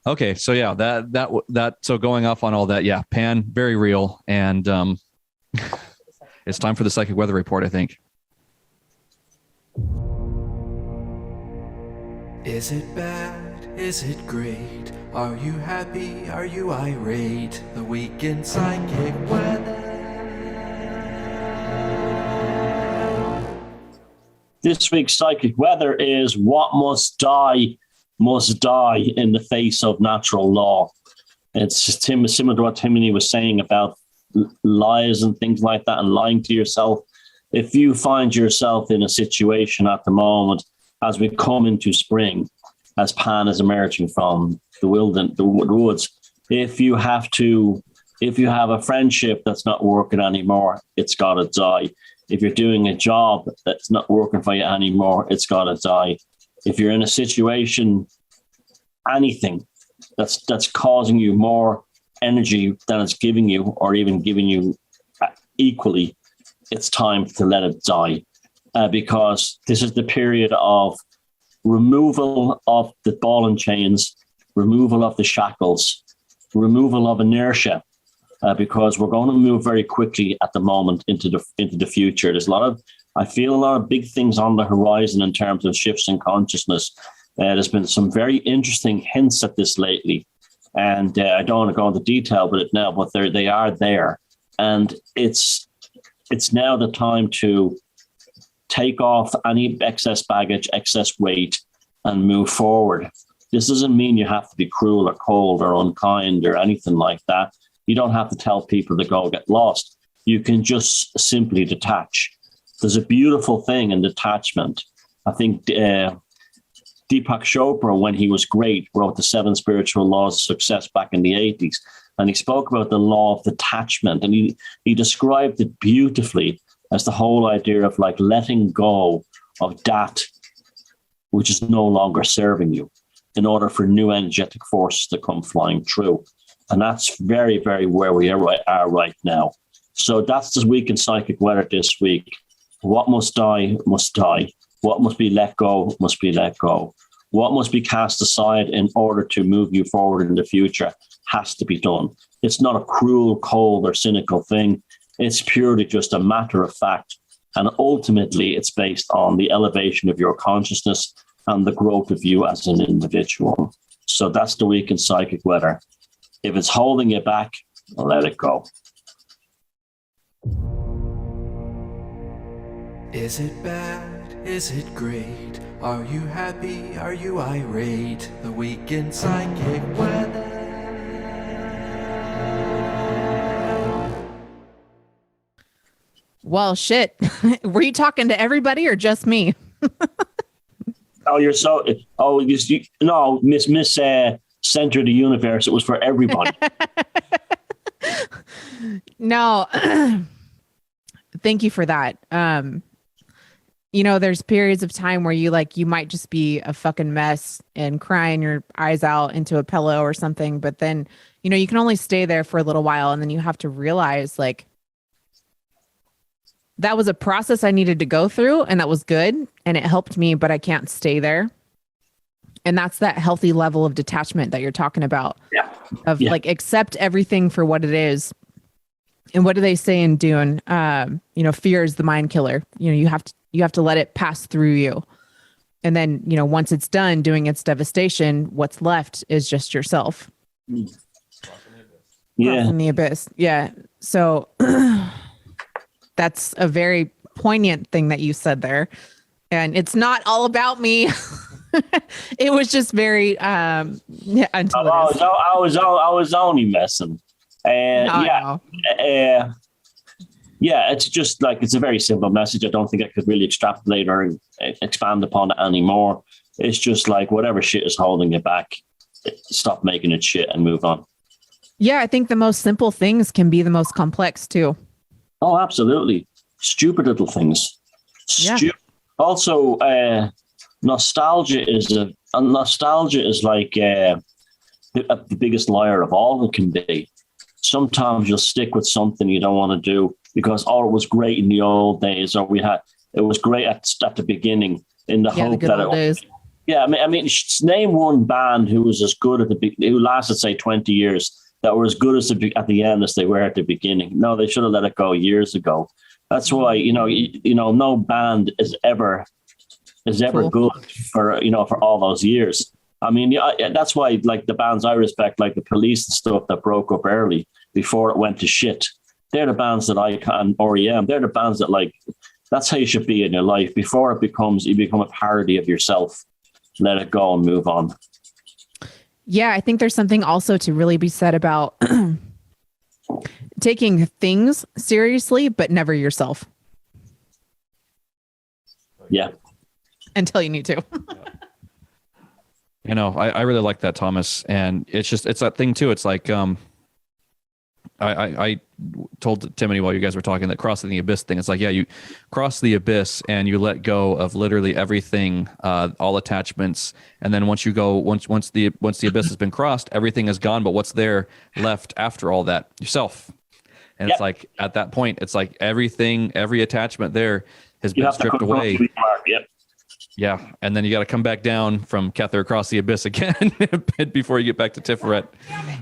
Okay. So yeah, that so going off on all that, yeah, Pan, very real. And it's time for the psychic weather report, I think. Is it bad? Is it great? Are you happy? Are you irate? The weekend psychic weather. This week's psychic weather is what must die in the face of natural law. It's similar to what Timothy was saying about lies and things like that, and lying to yourself. If you find yourself in a situation at the moment, as we come into spring, as Pan is emerging from the woods, if you have a friendship that's not working anymore, it's got to die. If you're doing a job that's not working for you anymore, it's got to die. If you're in a situation, anything that's causing you more energy than it's giving you, or even giving you equally, it's time to let it die. Because this is the period of removal of the ball and chains, removal of the shackles, removal of inertia, because we're going to move very quickly at the moment into the future. I feel a lot of big things on the horizon in terms of shifts in consciousness. There's been some very interesting hints at this lately, and I don't want to go into detail but they are there, and it's now the time to take off any excess baggage, excess weight, and move forward. This doesn't mean you have to be cruel or cold or unkind or anything like that. You don't have to tell people to go get lost. You can just simply detach. There's a beautiful thing in detachment. I think Deepak Chopra, when he was great, wrote the 7 Spiritual Laws of Success back in the 80s. And he spoke about the law of detachment. And he described it beautifully as the whole idea of like letting go of that which is no longer serving you in order for new energetic forces to come flying through. And that's very, very where we are right now. So that's the week in psychic weather this week. What must die, must die. What must be let go, must be let go. What must be cast aside in order to move you forward in the future has to be done. It's not a cruel, cold, or cynical thing. It's purely just a matter of fact. And ultimately, it's based on the elevation of your consciousness and the growth of you as an individual. So that's the week in psychic weather. If it's holding you back, let it go. Is it bad? Is it great? Are you happy? Are you irate? The week in psychic weather. Well, shit. Were you talking to everybody or just me? Oh, you're so. Oh, no, Miss Center of the Universe. It was for everybody. No. Thank you for that. There's periods of time where you might just be a fucking mess and crying your eyes out into a pillow or something. But then, you can only stay there for a little while. And then you have to realize that was a process I needed to go through, and that was good. And it helped me, but I can't stay there. And that's that healthy level of detachment that you're talking about. Yeah. Accept everything for what it is. And what do they say in Dune? Fear is the mind killer. You have to let it pass through you. And then, once it's done doing its devastation, what's left is just yourself. Yeah. In the abyss. Yeah. So that's a very poignant thing that you said there. And it's not all about me. It was just very until it is. I was only messing. It's just it's a very simple message. I don't think I could really extrapolate or expand upon it anymore. It's just whatever shit is holding you back, stop making it shit and move on. Yeah, I think the most simple things can be the most complex too. Oh, absolutely. Stupid little things. Yeah. Also, nostalgia is the biggest liar of all it can be. Sometimes you'll stick with something you don't want to do because it was great in the old days, or it was great at the beginning in the hope that it was. Yeah, I mean, name one band who was as good who lasted say 20 years that were as good at the end as they were at the beginning. No, they should have let it go years ago. That's why no band is ever Cool. good for all those years. I mean, that's why the bands I respect, like the Police and stuff that broke up early before it went to shit. They're the bands that and REM. They're the bands that that's how you should be in your life before you become a parody of yourself. Let it go and move on. Yeah, I think there's something also to really be said about taking things seriously, but never yourself. Yeah. Until you need to. I really like that, Thomas. And it's that thing too. It's I told Timothy while you guys were talking that crossing the abyss thing. It's you cross the abyss and you let go of literally everything, all attachments. And then once the abyss has been crossed, everything is gone. But what's there left after all that? Yourself. And It's at that point, it's everything, every attachment there has been stripped away. Yep. Yeah. And then you got to come back down from Kether across the abyss again before you get back to Tiferet.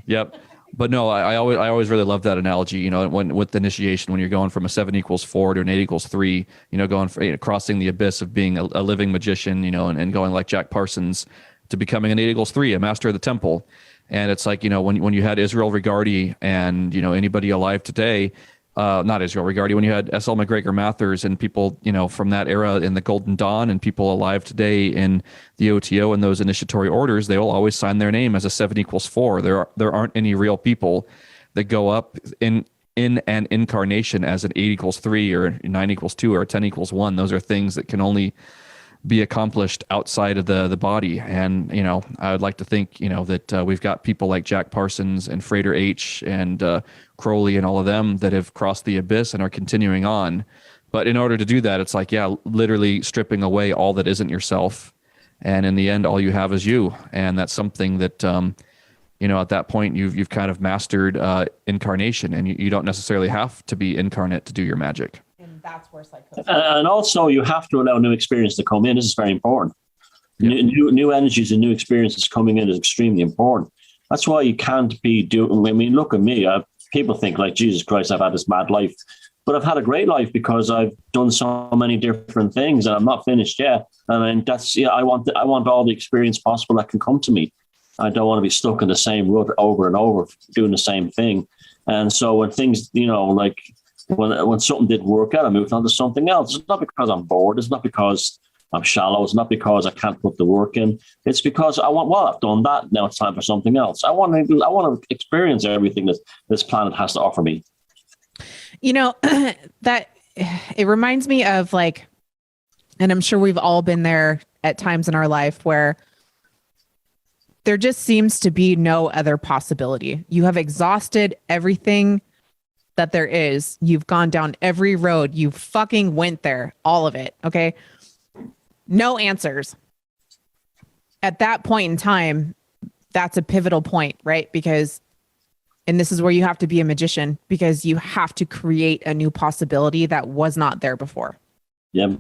Yep. But no, I always really love that analogy, when with initiation, when you're going from a 7 = 4 to an 8 = 3, going for crossing the abyss of being a living magician, and going like Jack Parsons to becoming an 8 = 3, a master of the temple. And it's when you had Israel Regardie and, anybody alive today, not Israel Regardie, when you had S.L. McGregor Mathers and people, from that era in the Golden Dawn and people alive today in the OTO and those initiatory orders, they will always sign their name as a 7 = 4. There aren't any real people that go up in an incarnation as an 8 = 3 or 9 = 2 or 10 = 1. Those are things that can only be accomplished outside of the body. And, I would like to think, that we've got people like Jack Parsons and Frater H and Crowley and all of them that have crossed the abyss and are continuing on. But in order to do that, it's literally stripping away all that isn't yourself. And in the end, all you have is you. And that's something that, at that point you've kind of mastered incarnation, and you don't necessarily have to be incarnate to do your magic. And that's where psychosis. And also, you have to allow new experience to come in. This is very important. Yep. New energies and new experiences coming in is extremely important. That's why you can't be doing. I mean, look at me. People think like, Jesus Christ, I've had this mad life, but I've had a great life because I've done so many different things, and I'm not finished yet. And that's I want all the experience possible that can come to me. I don't want to be stuck in the same rut over and over, doing the same thing. And so when things, like when something did work out, I moved on to something else. It's not because I'm bored. It's not because I'm shallow. It's not because I can't put the work in. It's because I've done that. Now it's time for something else. I want to experience everything that this planet has to offer me. That it reminds me of like, and I'm sure we've all been there at times in our life where there just seems to be no other possibility. You have exhausted everything that there is. You've gone down every road. You fucking went there, all of it. Okay. No answers. At that point in time, that's a pivotal point, right? And this is where you have to be a magician, because you have to create a new possibility that was not there before. Yeah.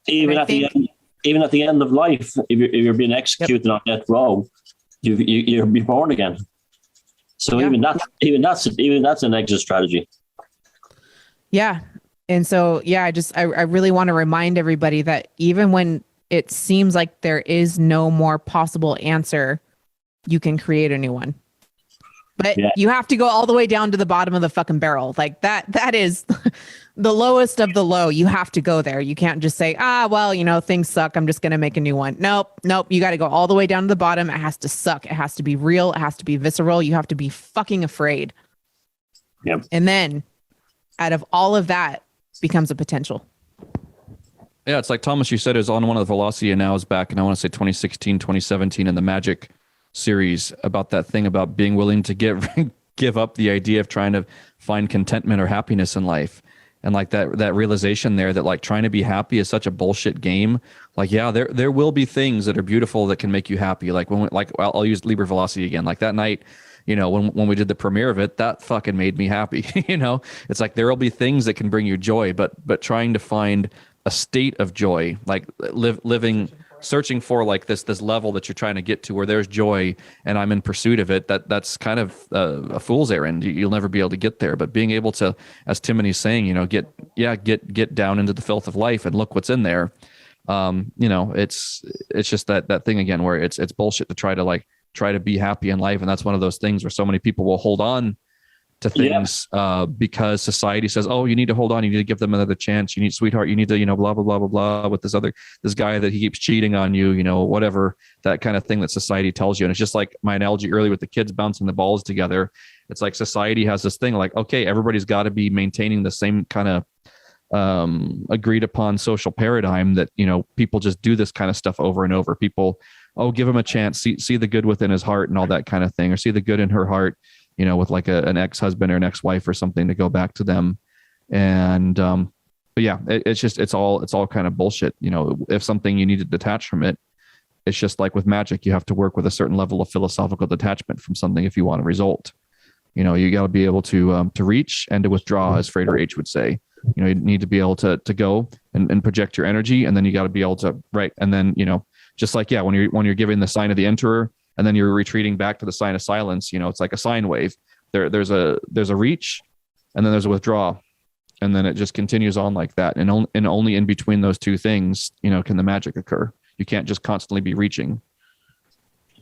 Even at the end of life, if you're being executed on death row, you're born again. So even that's an exit strategy. Yeah. And so, I really want to remind everybody that even when it seems like there is no more possible answer, you can create a new one. But you have to go all the way down to the bottom of the fucking barrel. Like that is the lowest of the low. You have to go there. You can't just say, things suck, I'm just going to make a new one. Nope. You got to go all the way down to the bottom. It has to suck. It has to be real. It has to be visceral. You have to be fucking afraid. Yep. And then out of all of that becomes a potential. Yeah. It's like Thomas, you said, is on one of the Velocity Nows back in, I want to say 2016, 2017 in the Magic series, about that thing about being willing to give up the idea of trying to find contentment or happiness in life. And like that realization there that like trying to be happy is such a bullshit game. Like, there will be things that are beautiful that can make you happy. Like I'll use Liber Velocity again. Like that night, when we did the premiere of it, that fucking made me happy. It's like, there will be things that can bring you joy, but trying to find a state of joy, like searching for like this level that you're trying to get to where there's joy and I'm in pursuit of it, that's kind of a fool's errand. You'll never be able to get there. But being able to, as Timony's saying, get down into the filth of life and look what's in there. It's just that thing again where it's bullshit to try to be happy in life. And that's one of those things where so many people will hold on to things because society says, oh, you need to hold on, you need to give them another chance, you need, sweetheart, you need to, blah, blah, blah, blah, blah, with this guy that he keeps cheating on you, whatever, that kind of thing that society tells you. And it's just like my analogy earlier with the kids bouncing the balls together. It's like society has this thing like, okay, everybody's got to be maintaining the same kind of agreed upon social paradigm that, people just do this kind of stuff over and over. People, give him a chance, see the good within his heart and all that kind of thing, or see the good in her heart, with like an ex-husband or an ex-wife or something to go back to them. And, but yeah, it's all kind of bullshit. If something you need to detach from it, it's just like with magic, you have to work with a certain level of philosophical detachment from something if you want a result. You got to be able to reach and to withdraw, as Frater H would say. You need to be able to go and project your energy, and then you got to be able to and then just like when you're giving the sign of the Emperor, and then you're retreating back to the sign of silence. It's like a sine wave. There's a reach, and then there's a withdraw, and then it just continues on like that. And only in between those two things, can the magic occur. You can't just constantly be reaching,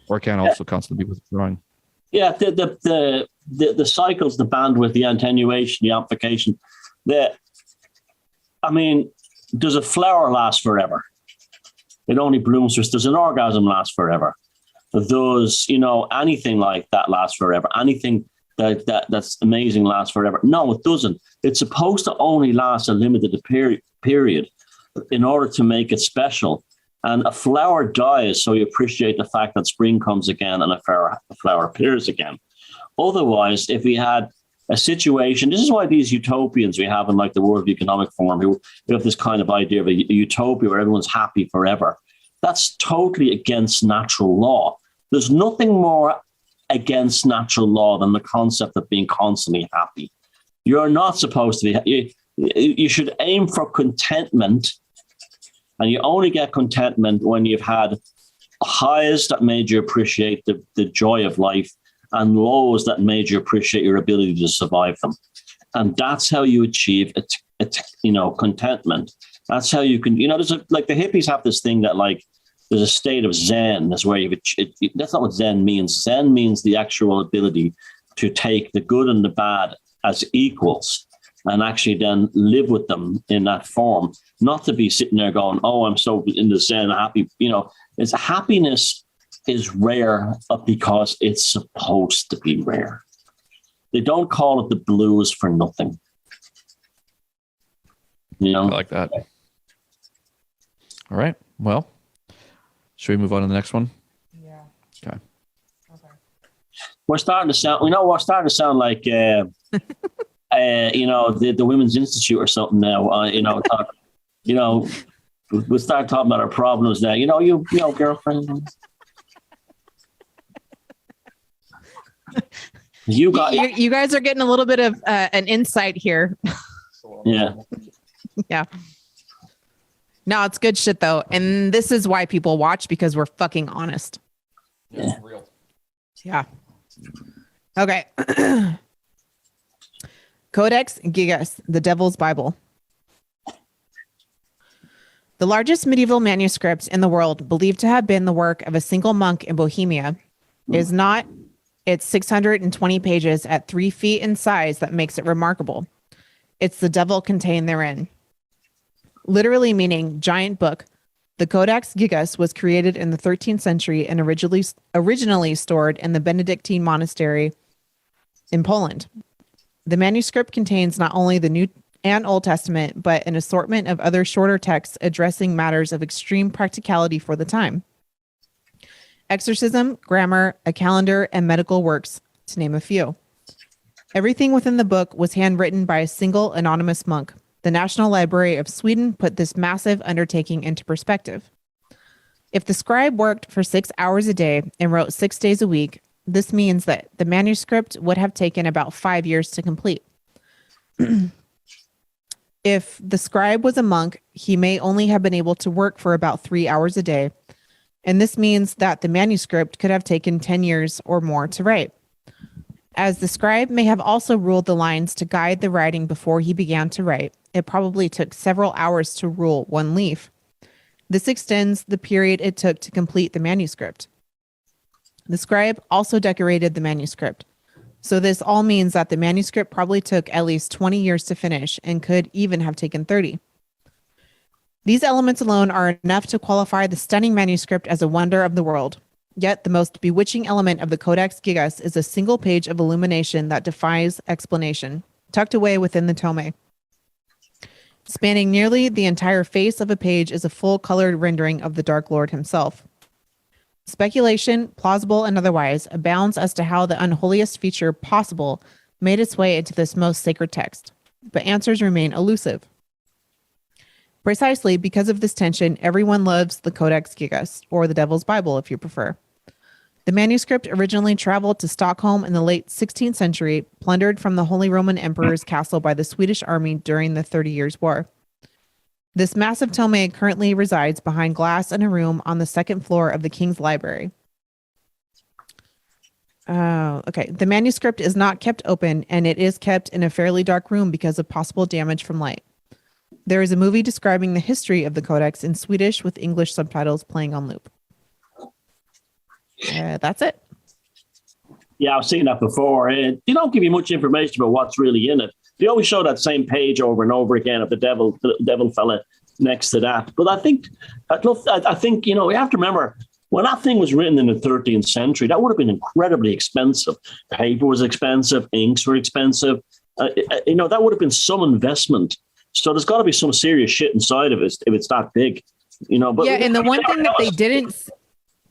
or can also constantly be withdrawing. Yeah, the cycles, the bandwidth, the attenuation, the amplification. Does a flower last forever? It only blooms. Does an orgasm last forever? Those, anything like that lasts forever. Anything that's amazing lasts forever. No, it doesn't. It's supposed to only last a limited period in order to make it special. And a flower dies, so you appreciate the fact that spring comes again and a flower appears again. Otherwise, if we had a situation, this is why these utopians we have in like the World Economic Forum, who have this kind of idea of a utopia where everyone's happy forever. That's totally against natural law. There's nothing more against natural law than the concept of being constantly happy. You're not supposed to be. You should aim for contentment, and you only get contentment when you've had highs that made you appreciate the joy of life and lows that made you appreciate your ability to survive them. And that's how you achieve contentment. That's how you can, there's like the hippies have this thing that like there's a state of Zen. That's where that's not what Zen means. Zen means the actual ability to take the good and the bad as equals and actually then live with them in that form, not to be sitting there going, oh, I'm so in the Zen happy. It's happiness is rare because it's supposed to be rare. They don't call it the blues for nothing. I like that. All right. Well, should we move on to the next one? Yeah. Okay. We're starting to sound like, the Women's Institute or something now. We'll start talking about our problems now. You girlfriend. You guys are getting a little bit of an insight here. Yeah. Yeah. No, it's good shit though. And this is why people watch, because we're fucking honest. Yeah. Real. Yeah. Okay. Codex Gigas, the Devil's Bible. The largest medieval manuscript in the world, believed to have been the work of a single monk in Bohemia, is not its 620 pages at 3 feet in size that makes it remarkable. It's the devil contained therein. Literally meaning giant book, the Codex Gigas was created in the 13th century and originally stored in the Benedictine monastery in Poland. The manuscript contains not only the New and Old Testament, but an assortment of other shorter texts addressing matters of extreme practicality for the time. Exorcism, grammar, a calendar, and medical works, to name a few. Everything within the book was handwritten by a single anonymous monk. The National Library of Sweden put this massive undertaking into perspective. If the scribe worked for 6 hours a day and wrote 6 days a week, this means that the manuscript would have taken about 5 years to complete. If the scribe was a monk, he may only have been able to work for about 3 hours a day, and this means that the manuscript could have taken 10 years or more to write. As the scribe may have also ruled the lines to guide the writing before he began to write, it probably took several hours to rule one leaf. This extends the period it took to complete the manuscript. The scribe also decorated the manuscript. So this all means that the manuscript probably took at least 20 years to finish and could even have taken 30. These elements alone are enough to qualify the stunning manuscript as a wonder of the world. Yet the most bewitching element of the Codex Gigas is a single page of illumination that defies explanation, tucked away within the tome. Spanning nearly the entire face of a page is a full-colored rendering of the Dark Lord himself. Speculation, plausible and otherwise, abounds as to how the unholiest feature possible made its way into this most sacred text, but answers remain elusive. Precisely because of this tension, everyone loves the Codex Gigas, or the Devil's Bible if you prefer. The manuscript originally traveled to Stockholm in the late 16th century, plundered from the Holy Roman Emperor's castle by the Swedish army during the 30 Years' War. This massive tome currently resides behind glass in a room on the second floor of the King's Library. Okay. The manuscript is not kept open, and it is kept in a fairly dark room because of possible damage from light. There is a movie describing the history of the Codex in Swedish with English subtitles playing on loop. That's it. Yeah, I've seen that before. They don't give you much information about what's really in it. They always show that same page over and over again of the devil fella next to that. But I think you have to remember, when that thing was written in the 13th century, that would have been incredibly expensive. Paper was expensive, inks were expensive. That would have been some investment. So there's got to be some serious shit inside of it if it's that big, But yeah, and the one thing that they didn't,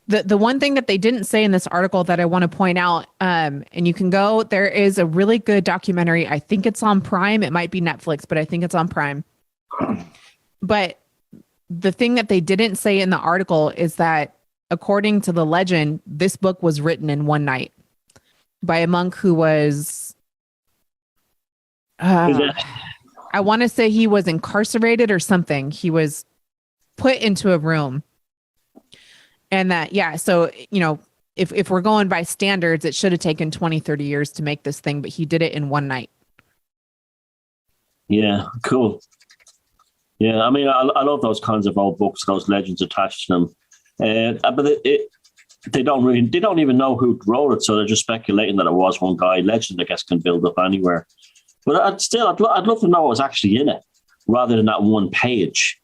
the one thing that they didn't say in this article that I want to point out, and you can go, there is a really good documentary. I think it's on Prime. It might be Netflix, but I think it's on Prime. But the thing that they didn't say in the article is that according to the legend, this book was written in one night. by a monk who was, Is it- I want to say he was incarcerated or something. He was put into a room. And that, yeah. So, if we're going by standards, it should have taken 20, 30 years to make this thing, but he did it in one night. Yeah, cool. Yeah, I mean, I love those kinds of old books, those legends attached to them. But they don't even know who wrote it, so they're just speculating that it was one guy. Legend, I guess, can build up anywhere. But I'd love to know what was actually in it, rather than that one page.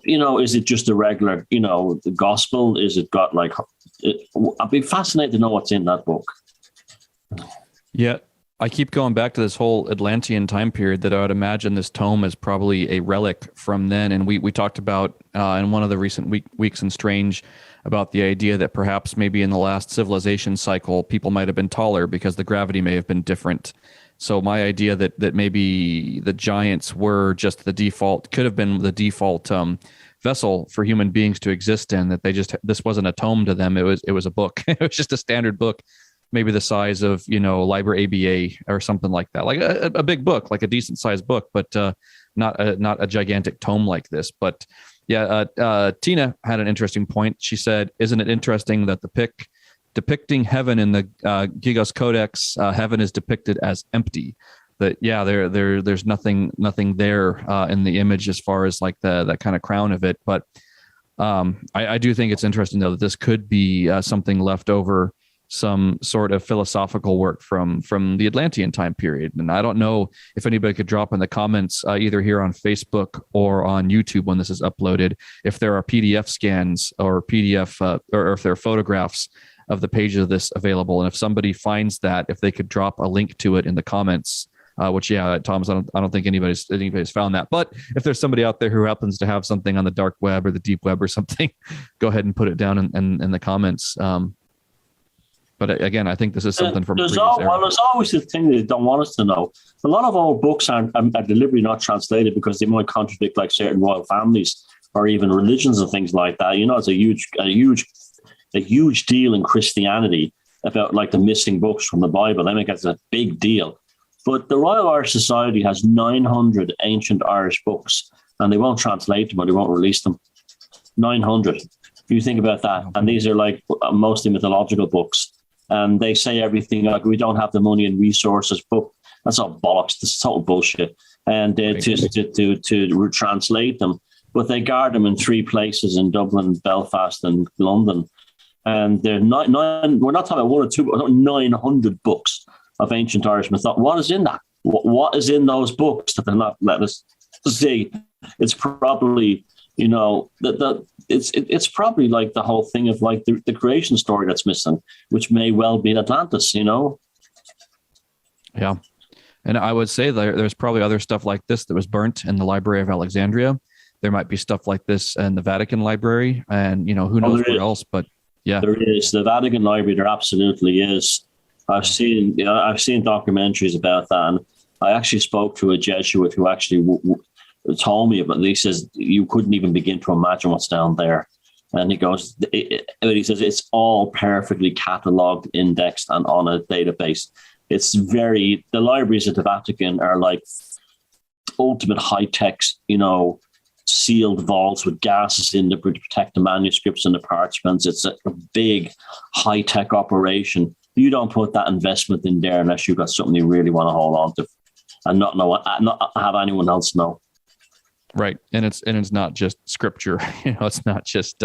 Is it just a regular, the gospel? Is it got like? I'd be fascinated to know what's in that book. Yeah, I keep going back to this whole Atlantean time period that I would imagine this tome is probably a relic from then. And we talked about in one of the recent weeks in Strange about the idea that perhaps maybe in the last civilization cycle, people might have been taller because the gravity may have been different. So my idea that maybe the giants were just could have been the default vessel for human beings to exist in, that this wasn't a tome to them. It was a book. It was just a standard book, maybe the size of, Liber ABA or something like that, like a big book, like a decent sized book, but not a gigantic tome like this. But yeah, Tina had an interesting point. She said, isn't it interesting that the pic depicting heaven in the Gigos Codex, heaven is depicted as empty? That there's nothing there in the image as far as like that kind of crown of it. But I do think it's interesting though that this could be something left over, some sort of philosophical work from the Atlantean time period. And I don't know if anybody could drop in the comments either here on Facebook or on YouTube when this is uploaded, if there are PDF scans or PDF or if there are photographs of the pages of this available. And if somebody finds that, if they could drop a link to it in the comments, which, Thomas, I don't think anybody's found that. But if there's somebody out there who happens to have something on the dark web or the deep web or something, go ahead and put it down in the comments. But again, I think this is something from there's always the thing they don't want us to know. A lot of old books are deliberately not translated because they might contradict like certain royal families or even religions and things like that. It's a huge deal in Christianity about like the missing books from the Bible. I think it's a big deal. But the Royal Irish Society has 900 ancient Irish books, and they won't translate them or they won't release them. 900. You think about that. And these are like mostly mythological books. And they say everything like, we don't have the money and resources, but that's all bollocks. This is total bullshit. And to translate them. But they guard them in 3 places in Dublin, Belfast, and London. And they're we're not talking about 1 or 2, but 900 books of ancient Irish mythology. What is in that? What is in those books that they're not letting us see? It's probably, it's probably like the whole thing of like the creation story that's missing, which may well be Atlantis, Yeah. And I would say there's probably other stuff like this that was burnt in the Library of Alexandria. There might be stuff like this in the Vatican Library, and who knows where else, but yeah. There is. The Vatican Library, there absolutely is. I've seen documentaries about that, and I actually spoke to a Jesuit who actually told me about it. He says you couldn't even begin to imagine what's down there. And he goes, he says it's all perfectly catalogued, indexed, and on a database. The libraries at the Vatican are like ultimate high tech, sealed vaults with gases in to protect the manuscripts and the parchments. It's a big high tech operation. You don't put that investment in there unless you've got something you really want to hold on to and not have anyone else know. Right. And it's not just scripture, it's not just,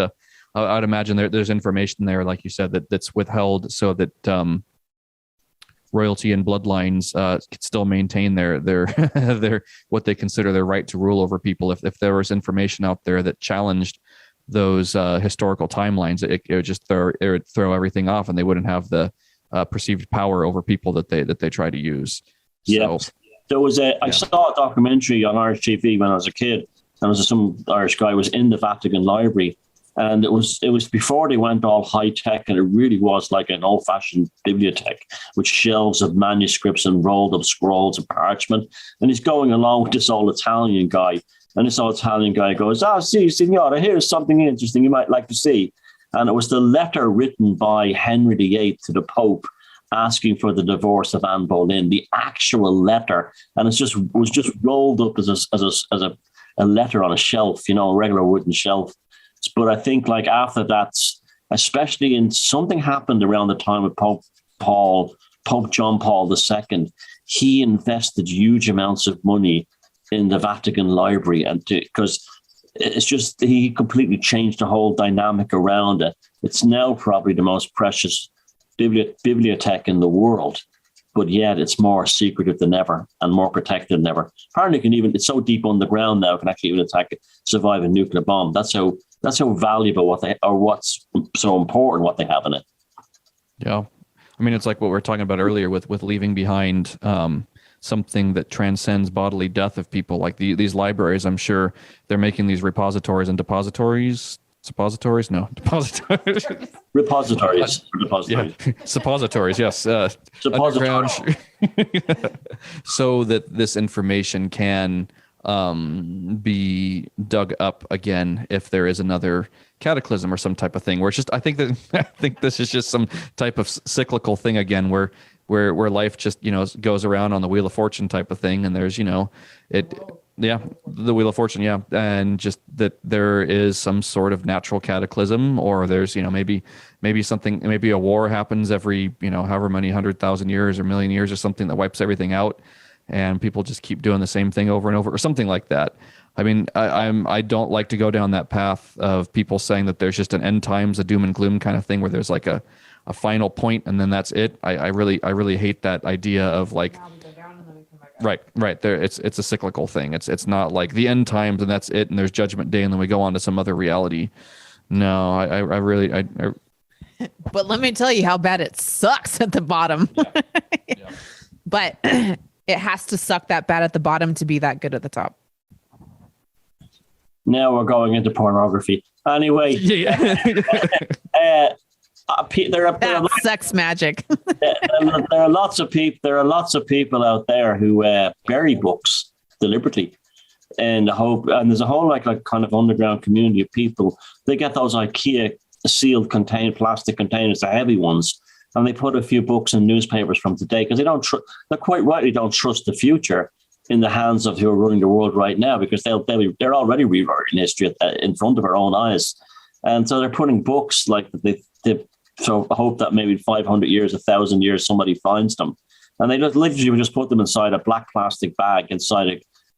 I'd imagine there's information there, like you said, that's withheld so that royalty and bloodlines could still maintain their what they consider their right to rule over people. If there was information out there that challenged those historical timelines, it would just throw everything off, and they wouldn't have the perceived power over people that they try to use. Yeah. So, there was I saw a documentary on Irish TV when I was a kid, and some Irish guy was in the Vatican Library, and it was before they went all high tech, and it really was like an old fashioned bibliothèque with shelves of manuscripts and rolled up scrolls of parchment. And he's going along with this old Italian guy, and this old Italian guy goes, "Si, signora, here's something interesting you might like to see." And it was the letter written by Henry VIII to the Pope. asking for the divorce of Anne Boleyn, the actual letter, and was just rolled up as a letter on a shelf, you know, a regular wooden shelf. But I think like after that, especially in something happened around the time of Pope John Paul II, he invested huge amounts of money in the Vatican Library, and because it's just he completely changed the whole dynamic around it. It's now probably the most precious bibliothèque in the world, but yet it's more secretive than ever and more protected than ever. Apparently, it's so deep underground now, it can actually even survive a nuclear bomb. That's how valuable what's so important what they have in it. Yeah, I mean, it's like what we were talking about earlier with leaving behind something that transcends bodily death of people. Like these libraries, I'm sure they're making these repositories and depositories. Suppositories? No, depositories. Repositories. Yeah. Suppositories, yes. Suppositories. So that this information can be dug up again if there is another cataclysm or some type of thing. Where it's just, I think this is just some type of cyclical thing again, where life just, you know, goes around on the Wheel of Fortune type of thing, and there's, you know, the Wheel of Fortune, yeah, and just that there is some sort of natural cataclysm, or there's, you know, maybe something, maybe a war happens every, you know, however many 100,000 years or million years or something that wipes everything out, and people just keep doing the same thing over and over or something like that. I mean, I don't like to go down that path of people saying that there's just an end times, a doom and gloom kind of thing where there's like a final point and then that's it. I really hate that idea of like, right there. It's a cyclical thing. It's not like the end times and that's it, and there's judgment day and then we go on to some other reality. No, I really. But let me tell you how bad it sucks at the bottom. Yeah. But it has to suck that bad at the bottom to be that good at the top. Now we're going into pornography. Anyway, sex magic. there are lots of people. There are lots of people out there who bury books deliberately, and there's a whole like kind of underground community of people. They get those IKEA sealed plastic containers, the heavy ones, and they put a few books and newspapers from today because they quite rightly don't trust the future in the hands of who are running the world right now, because they're already rewriting history in front of our own eyes, and so they're putting books like they so hope that maybe 500 years, 1,000 years, somebody finds them, and they just literally would just put them inside a black plastic bag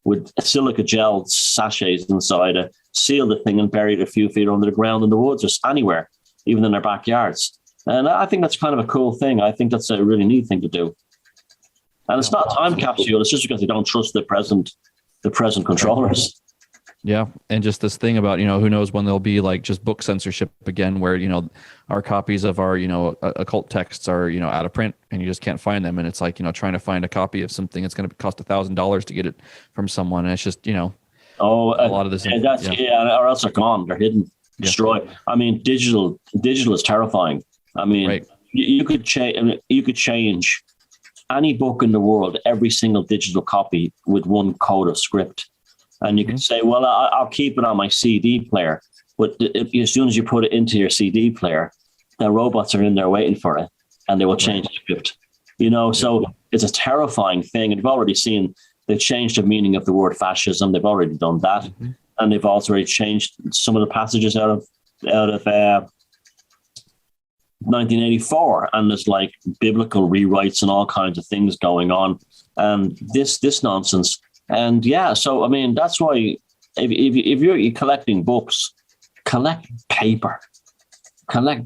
with silica gel sachets inside it, seal the thing and bury it a few feet under the ground in the woods or anywhere, even in their backyards. And I think that's kind of a cool thing. I think that's a really neat thing to do. And it's not a time capsule. It's just because they don't trust the present controllers. Yeah. And just this thing about, you know, who knows when there'll be like just book censorship again, where, you know, our copies of our, you know, occult texts are, you know, out of print and you just can't find them. And it's like, you know, trying to find a copy of something, it's going to cost $1,000 to get it from someone. And it's just, you know, a lot of this. Or else they're gone. They're hidden, destroyed. I mean, digital is terrifying. I mean, right. you could change any book in the world, every single digital copy with one code of script. And you can say, well, I'll keep it on my CD player. But as soon as you put it into your CD player, the robots are in there waiting for it and they will change the script. You know, so it's a terrifying thing. And you've already seen they've changed the meaning of the word fascism. They've already done that. Mm-hmm. And they've also already changed some of the passages out of 1984, and there's like biblical rewrites and all kinds of things going on, and this nonsense. And yeah, so I mean, that's why if you're collecting books, collect paper,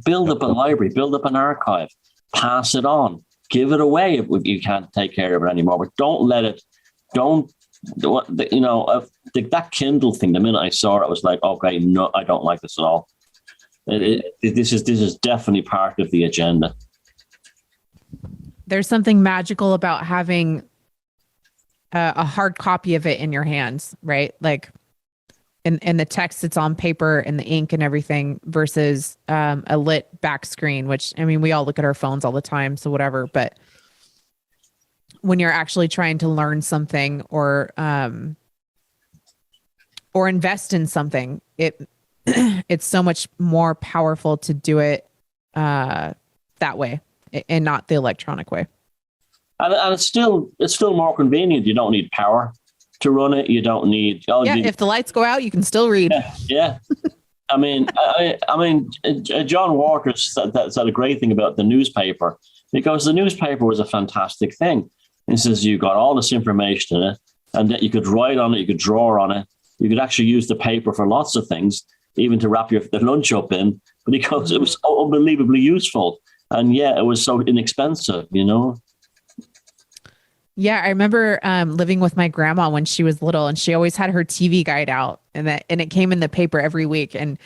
build up a library, build up an archive, pass it on, give it away if you can't take care of it anymore. But that Kindle thing, the minute I saw it, I was like, okay, no, I don't like this at all. This is definitely part of the agenda. There's something magical about having a hard copy of it in your hands, right? Like in the text, it's on paper and the ink and everything versus a lit back screen, which, I mean, we all look at our phones all the time, so whatever. But when you're actually trying to learn something or invest in something, it's so much more powerful to do it that way. and not the electronic way. And it's still more convenient. You don't need power to run it. You don't need. If the lights go out, you can still read. Yeah. I mean, John Waters said a great thing about the newspaper, because the newspaper was a fantastic thing. He says you got all this information in it, and that you could write on it, you could draw on it, you could actually use the paper for lots of things, even to wrap the lunch up in, because it was so unbelievably useful. And it was so inexpensive, Yeah, I remember living with my grandma when she was little, and she always had her TV guide out, and it came in the paper every week. And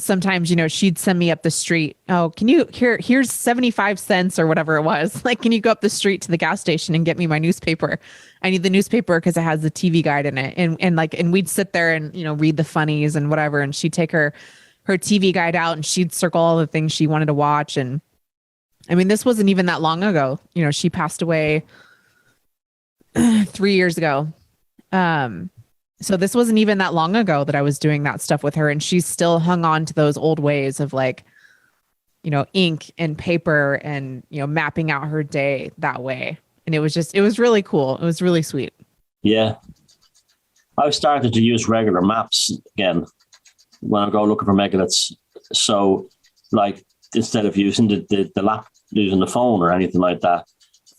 sometimes, she'd send me up the street. Oh, can you here's 75 cents or whatever it was. Like, can you go up the street to the gas station and get me my newspaper? I need the newspaper because it has the TV guide in it. And we'd sit there and, read the funnies and whatever. And she'd take her TV guide out and she'd circle all the things she wanted to watch. And I mean, this wasn't even that long ago. She passed away 3 years ago. So this wasn't even that long ago that I was doing that stuff with her, and she still hung on to those old ways of like, ink and paper and, mapping out her day that way. And it was really cool. It was really sweet. Yeah. I've started to use regular maps again when I go looking for megaliths. So like, instead of using using the phone or anything like that,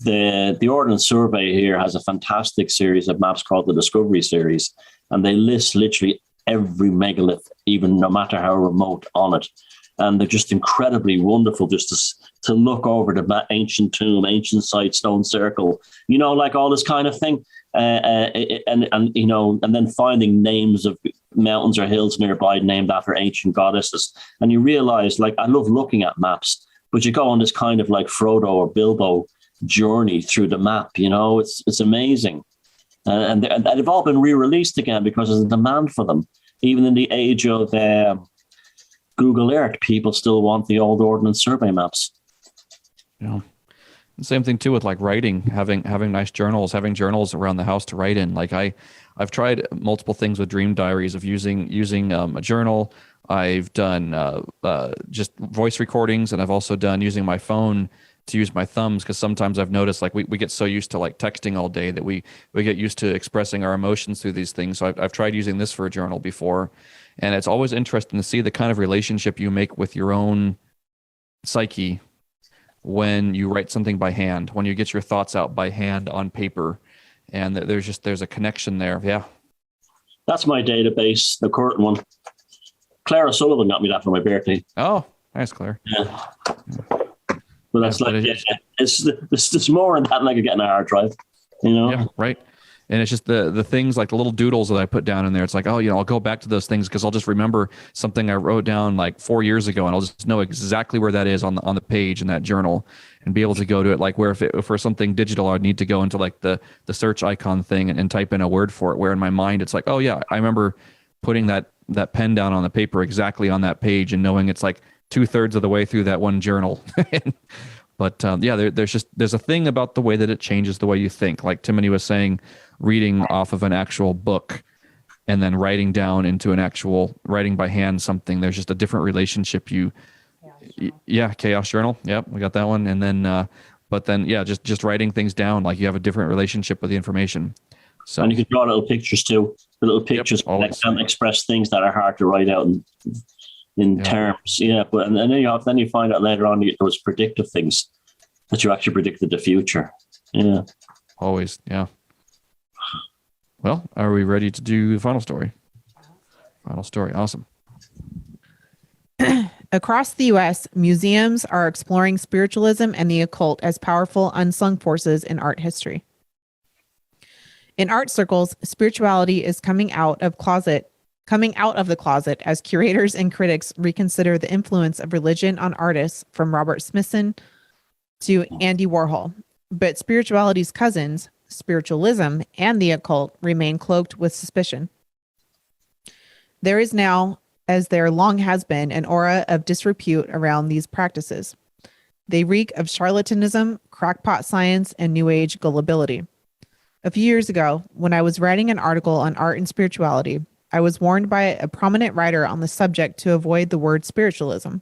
the Ordnance Survey here has a fantastic series of maps called the Discovery Series, and they list literally every megalith, even no matter how remote, on it. And they're just incredibly wonderful just to look over the ancient tomb, ancient site, stone circle, like all this kind of thing. And then finding names of mountains or hills nearby named after ancient goddesses. And you realize, like, I love looking at maps, but you go on this kind of like Frodo or Bilbo journey through the map, it's amazing. And they've all been re-released again because there's a demand for them. Even in the age of Google Earth, people still want the old Ordnance Survey maps. Yeah. The same thing too with like writing, having nice journals, having journals around the house to write in. Like I've tried multiple things with dream diaries of using a journal. I've done just voice recordings, and I've also done using my phone to use my thumbs, because sometimes I've noticed like we get so used to like texting all day that we get used to expressing our emotions through these things. So I've tried using this for a journal before, and it's always interesting to see the kind of relationship you make with your own psyche when you write something by hand, when you get your thoughts out by hand on paper, and there's a connection there. Yeah. That's my database, the current one. Clara Sullivan got me that for my birthday. Oh, nice, Claire. Yeah. But that's it's more than that, like getting a hard drive, Yeah, right. And it's just the things like the little doodles that I put down in there. It's like, I'll go back to those things because I'll just remember something I wrote down like 4 years ago, and I'll just know exactly where that is on the page in that journal, and be able to go to it. Like where if for something digital, I'd need to go into like the search icon thing and type in a word for it. Where in my mind, it's like, oh yeah, I remember putting that pen down on the paper exactly on that page, and knowing it's like 2/3 of the way through that one journal. But there's a thing about the way that it changes the way you think. Like Timothy was saying, reading off of an actual book and then writing down into an actual writing by hand something. There's just a different relationship. Chaos Journal. Yep, we got that one. And then, just writing things down. Like you have a different relationship with the information. So, and you can draw little pictures too. The little pictures can express things that are hard to write out in terms, but and then you find out later on there was predictive things that you actually predicted the future. Yeah, always. Yeah. Well, are we ready to do the final story? Final story, awesome. Across the U.S., museums are exploring spiritualism and the occult as powerful unsung forces in art history. In art circles, spirituality is coming out of the closet as curators and critics reconsider the influence of religion on artists, from Robert Smithson to Andy Warhol. But spirituality's cousins, spiritualism and the occult, remain cloaked with suspicion. There is now, as there long has been, an aura of disrepute around these practices. They reek of charlatanism, crackpot science, and New Age gullibility. A few years ago, when I was writing an article on art and spirituality, I was warned by a prominent writer on the subject to avoid the word spiritualism.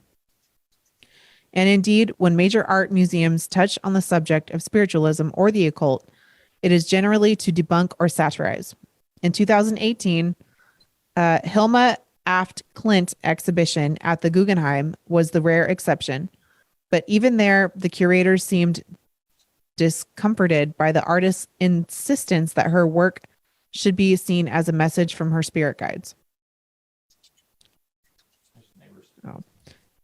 And indeed, when major art museums touch on the subject of spiritualism or the occult, it is generally to debunk or satirize. In 2018, Hilma Aft Klint exhibition at the Guggenheim was the rare exception. But even there, the curators seemed discomforted by the artist's insistence that her work should be seen as a message from her spirit guides. Oh.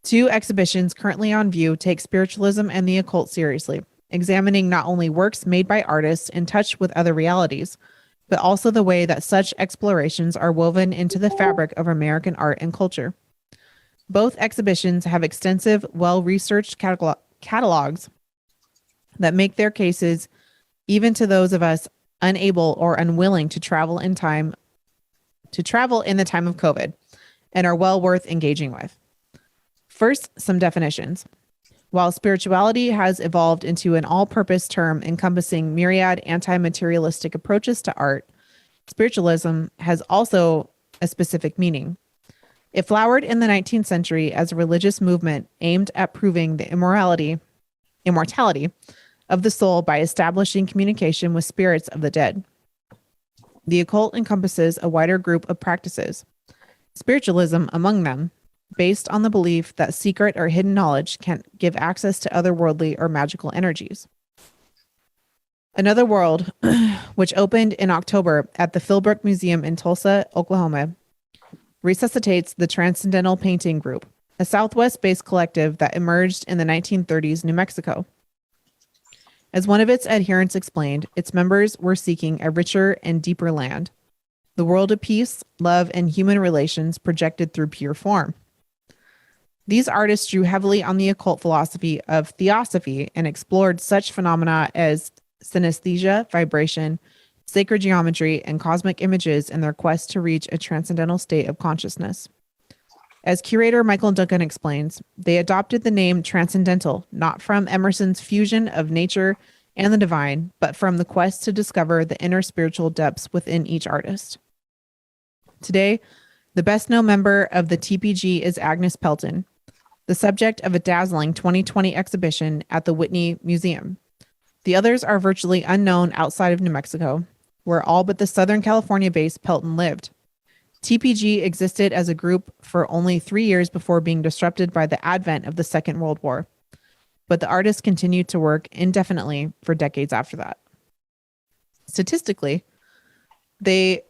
2 exhibitions currently on view take spiritualism and the occult seriously, examining not only works made by artists in touch with other realities, but also the way that such explorations are woven into the fabric of American art and culture. Both exhibitions have extensive, well-researched catalogs that make their cases even to those of us unable or unwilling to travel in the time of COVID, and are well worth engaging with. First, some definitions. While spirituality has evolved into an all-purpose term encompassing myriad anti-materialistic approaches to art, spiritualism has also a specific meaning. It flowered in the 19th century as a religious movement aimed at proving the immortality of the soul by establishing communication with spirits of the dead. The occult encompasses a wider group of practices, spiritualism among them, based on the belief that secret or hidden knowledge can give access to otherworldly or magical energies. Another World, which opened in October at the Philbrook Museum in Tulsa, Oklahoma, resuscitates the Transcendental Painting Group, a Southwest-based collective that emerged in the 1930s New Mexico. As one of its adherents explained, its members were seeking a richer and deeper land, the world of peace, love, and human relations projected through pure form. These artists drew heavily on the occult philosophy of theosophy and explored such phenomena as synesthesia, vibration, sacred geometry, and cosmic images in their quest to reach a transcendental state of consciousness. As curator Michael Duncan explains, they adopted the name transcendental, not from Emerson's fusion of nature and the divine, but from the quest to discover the inner spiritual depths within each artist. Today, the best-known member of the TPG is Agnes Pelton, the subject of a dazzling 2020 exhibition at the Whitney Museum. The others are virtually unknown outside of New Mexico, where all but the Southern California-based Pelton lived. TPG existed as a group for only 3 years before being disrupted by the advent of the Second World War, but the artists continued to work indefinitely for decades after that. Stylistically, they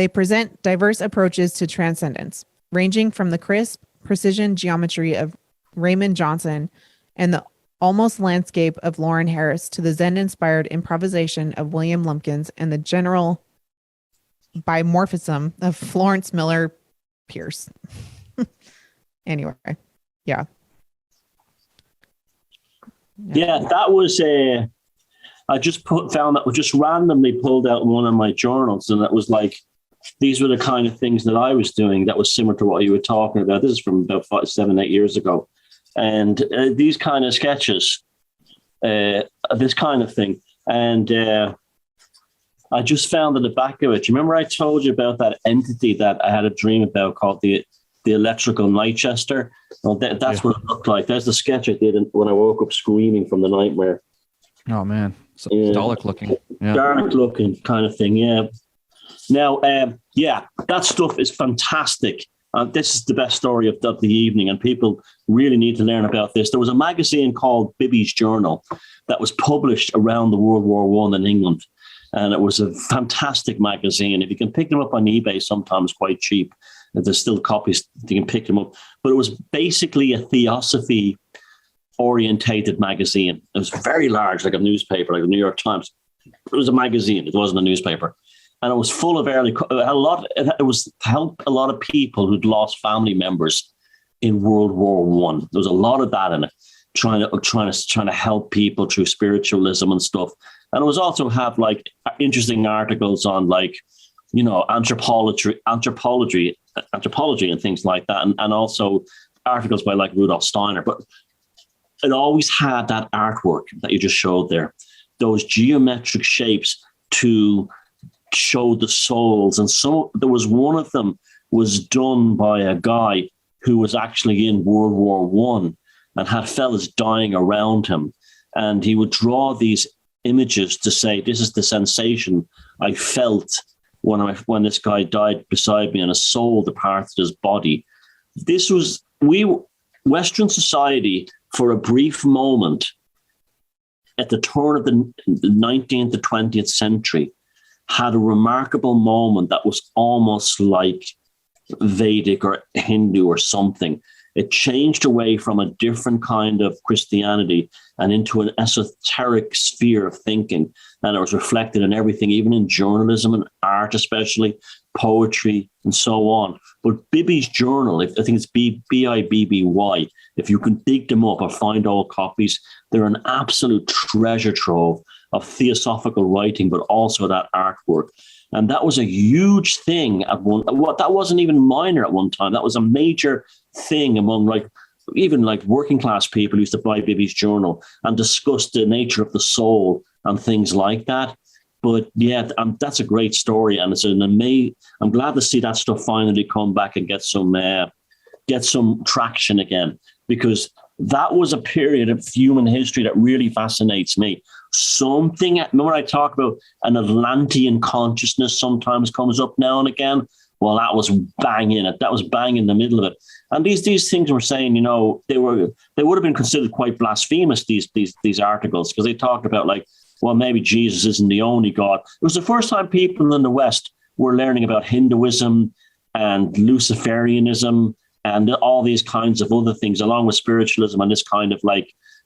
present diverse approaches to transcendence, ranging from the crisp precision geometry of Raymond Johnson and the almost landscape of Lauren Harris to the Zen-inspired improvisation of William Lumpkins and the general bimorphism of Florence Miller Pierce. Anyway, yeah. Yeah, that was I just randomly pulled out one of my journals, and it was like, these were the kind of things that I was doing that was similar to what you were talking about. This is from about 5, 7, 8 years ago. And these kind of sketches, this kind of thing. And I just found at the back of it, do you remember I told you about that entity that I had a dream about called the electrical Nightchester? Well, that's what it looked like. There's the sketch I did when I woke up screaming from the nightmare. Oh, man. So Dalek looking. Yeah. Dark looking kind of thing, yeah. Now, that stuff is fantastic. This is the best story of the evening, and people really need to learn about this. There was a magazine called Bibby's Journal that was published around the World War I in England, and it was a fantastic magazine. If you can pick them up on eBay, sometimes quite cheap. There's still copies, you can pick them up. But it was basically a theosophy-orientated magazine. It was very large, like a newspaper, like the New York Times. It was a magazine. It wasn't a newspaper. And it was full of it was to help a lot of people who'd lost family members in World War I. There was a lot of that in it, trying to help people through spiritualism and stuff. And it was also have like interesting articles on anthropology and things like that, and also articles by like Rudolf Steiner. But it always had that artwork that you just showed there, those geometric shapes to show the souls. And so there was one of them was done by a guy who was actually in World War One and had fellas dying around him. And he would draw these images to say, this is the sensation I felt when this guy died beside me and a soul departed his body. This was, Western society, for a brief moment, at the turn of the 19th to 20th century, had a remarkable moment that was almost like Vedic or Hindu or something. It changed away from a different kind of Christianity and into an esoteric sphere of thinking. And it was reflected in everything, even in journalism and art, especially poetry and so on. But Bibby's journal, I think it's Bibby, if you can dig them up or find old copies, they're an absolute treasure trove of theosophical writing, but also that artwork. And that was a huge thing at one. That wasn't even minor at one time. That was a major thing among even working class people used to buy Bibby's journal and discuss the nature of the soul and things like that. But yeah, that's a great story, and it's an amazing. I'm glad to see that stuff finally come back and get some traction again, because that was a period of human history that really fascinates me. Remember I talk about an Atlantean consciousness sometimes comes up now and again? Well, that was bang in it. That was bang in the middle of it. And these things were saying, they would have been considered quite blasphemous, these articles, because they talked about well, maybe Jesus isn't the only God. It was the first time people in the West were learning about Hinduism and Luciferianism and all these kinds of other things, along with spiritualism and this kind of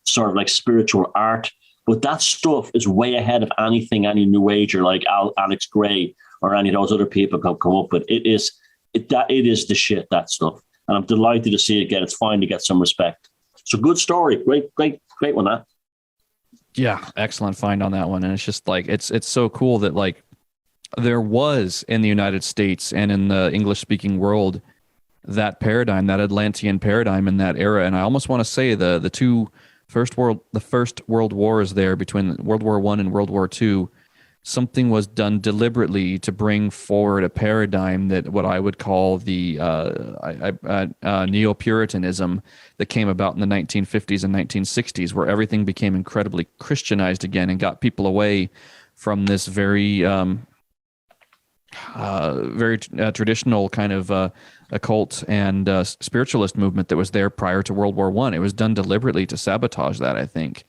sort of spiritual art. But that stuff is way ahead of anything any New Ager like Alex Gray or any of those other people can come up with. It is the shit, that stuff. And I'm delighted to see it again. It's fine to get some respect. So good story. Great one, that. Yeah, excellent find on that one. And it's just it's so cool that there was in the United States and in the English speaking world that paradigm, that Atlantean paradigm in that era. And I almost want to say the first world wars there, between World War I and World War II, something was done deliberately to bring forward a paradigm that what I would call the neo-Puritanism that came about in the 1950s and 1960s, where everything became incredibly Christianized again and got people away from this very traditional kind of occult and spiritualist movement that was there prior to World War I. It was done deliberately to sabotage that, I think.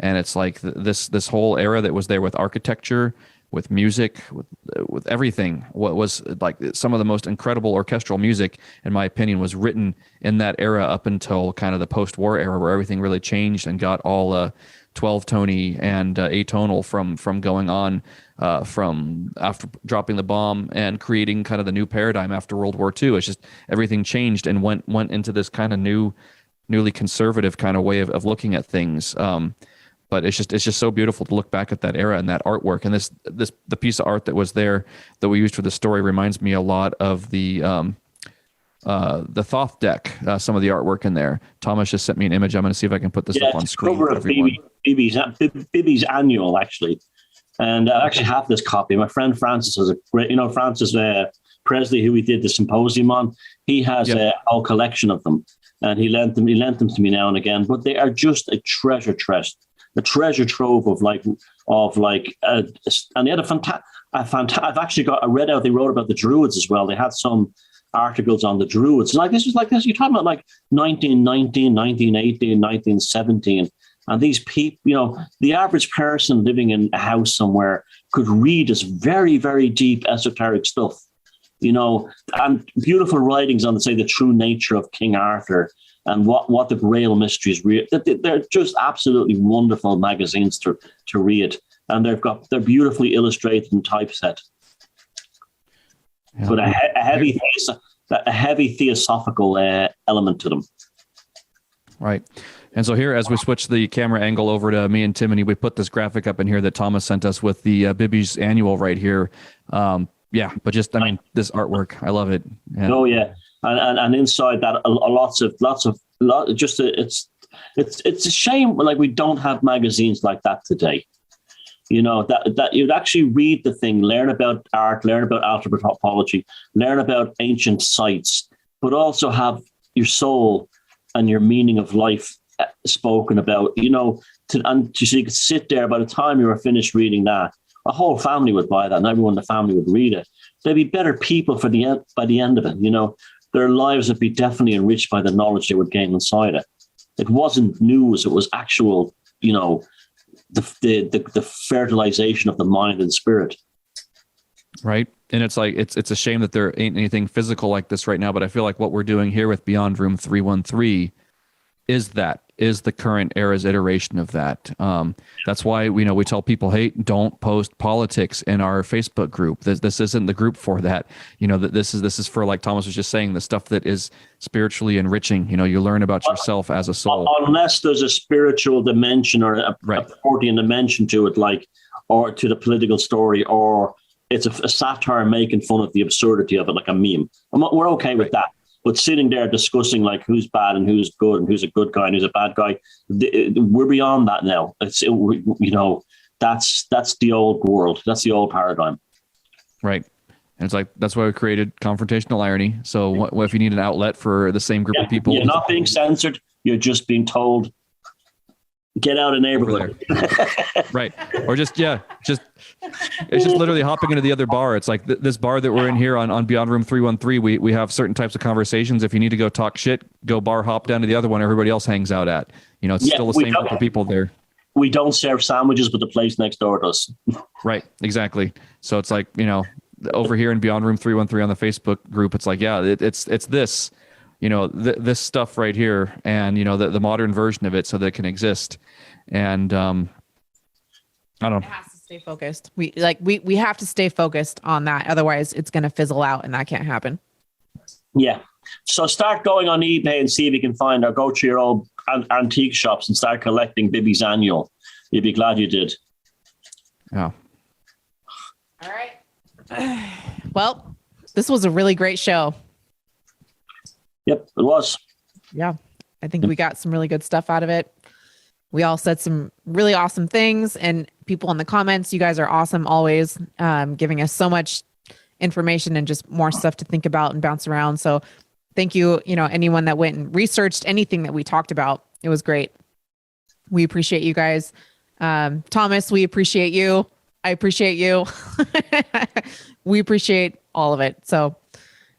And it's like this whole era that was there with architecture, with music, with everything. What was some of the most incredible orchestral music, in my opinion, was written in that era up until kind of the post-war era, where everything really changed and got all 12-tony and atonal from going on from after dropping the bomb and creating kind of the new paradigm after World War II. It's just everything changed and went into this kind of newly conservative kind of way of looking at things. But it's just so beautiful to look back at that era and that artwork. And the piece of art that was there that we used for the story reminds me a lot of the Thoth deck. Some of the artwork in there. Thomas just sent me an image. I'm going to see if I can put this up on screen. Cover of Bibby's annual, actually. And I actually have this copy. My friend Francis has a great, Francis Presley, who we did the symposium on. He has a whole collection of them, and he lent them to me now and again. But they are just a treasure trove of and they had a fantastic. I've actually I read out they wrote about the Druids as well. They had some articles on the Druids. This you're talking about 1919, 1918, 1917. And these people, the average person living in a house somewhere could read this very, very deep esoteric stuff, and beautiful writings on, say, the true nature of King Arthur and what the Grail mysteries. They're just absolutely wonderful magazines to read. And they're beautifully illustrated and typeset. Yeah. But a heavy theosophical element to them. Right. And so here, as we switch the camera angle over to me and Timony, we put this graphic up in here that Thomas sent us with the Bibby's annual right here. But just, this artwork, I love it. Yeah. Oh yeah. And inside that, it's a shame we don't have magazines like that today. That you'd actually read the thing, learn about art, learn about anthropology, learn about ancient sites, but also have your soul and your meaning of life spoken about, you know, so you could sit there. By the time you were finished reading that, a whole family would buy that and everyone in the family would read it. They'd be better people by the end of it. You know, their lives would be definitely enriched by the knowledge they would gain inside it. It wasn't news. It was actual, you know, the fertilization of the mind and spirit. Right. And it's like, it's a shame that there ain't anything physical like this right now, but I feel like what we're doing here with Beyond Room 313 is the current era's iteration of that. That's why we tell people, hey, don't post politics in our Facebook group. This isn't the group for that. You know, that this is for, like Thomas was just saying, the stuff that is spiritually enriching. You know, you learn about yourself as a soul. Unless there's a spiritual dimension or a Fortean dimension to it, like, or to the political story, or it's a satire making fun of the absurdity of it, like a meme. We're okay with that. But sitting there discussing like who's bad and who's good and who's a good guy and who's a bad guy, we're beyond that now. It's, you know, that's the old world. That's the old paradigm. Right. And it's like, that's why we created confrontational irony. So what if you need an outlet for the same group of people? You're not being censored. You're just being told, get out of neighborhood. Right. Or it's just literally hopping into the other bar. It's like this bar that we're in here on Beyond Room 313. We have certain types of conversations. If you need to go talk shit, go bar hop down to the other one everybody else hangs out at. You know, it's still the same group of people there. We don't serve sandwiches, but the place next door does. Right. Exactly. So it's like, you know, over here in Beyond Room 313 on the Facebook group, it's like, yeah, it's this, you know, this stuff right here, and, you know, the modern version of it, so that it can exist. And I don't know. It has to stay focused. We have to stay focused on that. Otherwise it's going to fizzle out, and that can't happen. Yeah. So start going on eBay and see if you can find, or go to your old antique shops and start collecting Bibby's Annual. You'd be glad you did. Yeah. All right. Well, this was a really great show. Yep, it was. Yeah. I think we got some really good stuff out of it. We all said some really awesome things, and people in the comments, you guys are awesome always, giving us so much information and just more stuff to think about and bounce around. So thank you, you know, anyone that went and researched anything that we talked about. It was great. We appreciate you guys. Thomas, we appreciate you. I appreciate you. We appreciate all of it. So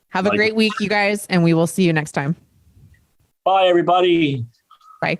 have a great week, you guys, and we will see you next time. Bye, everybody. Bye.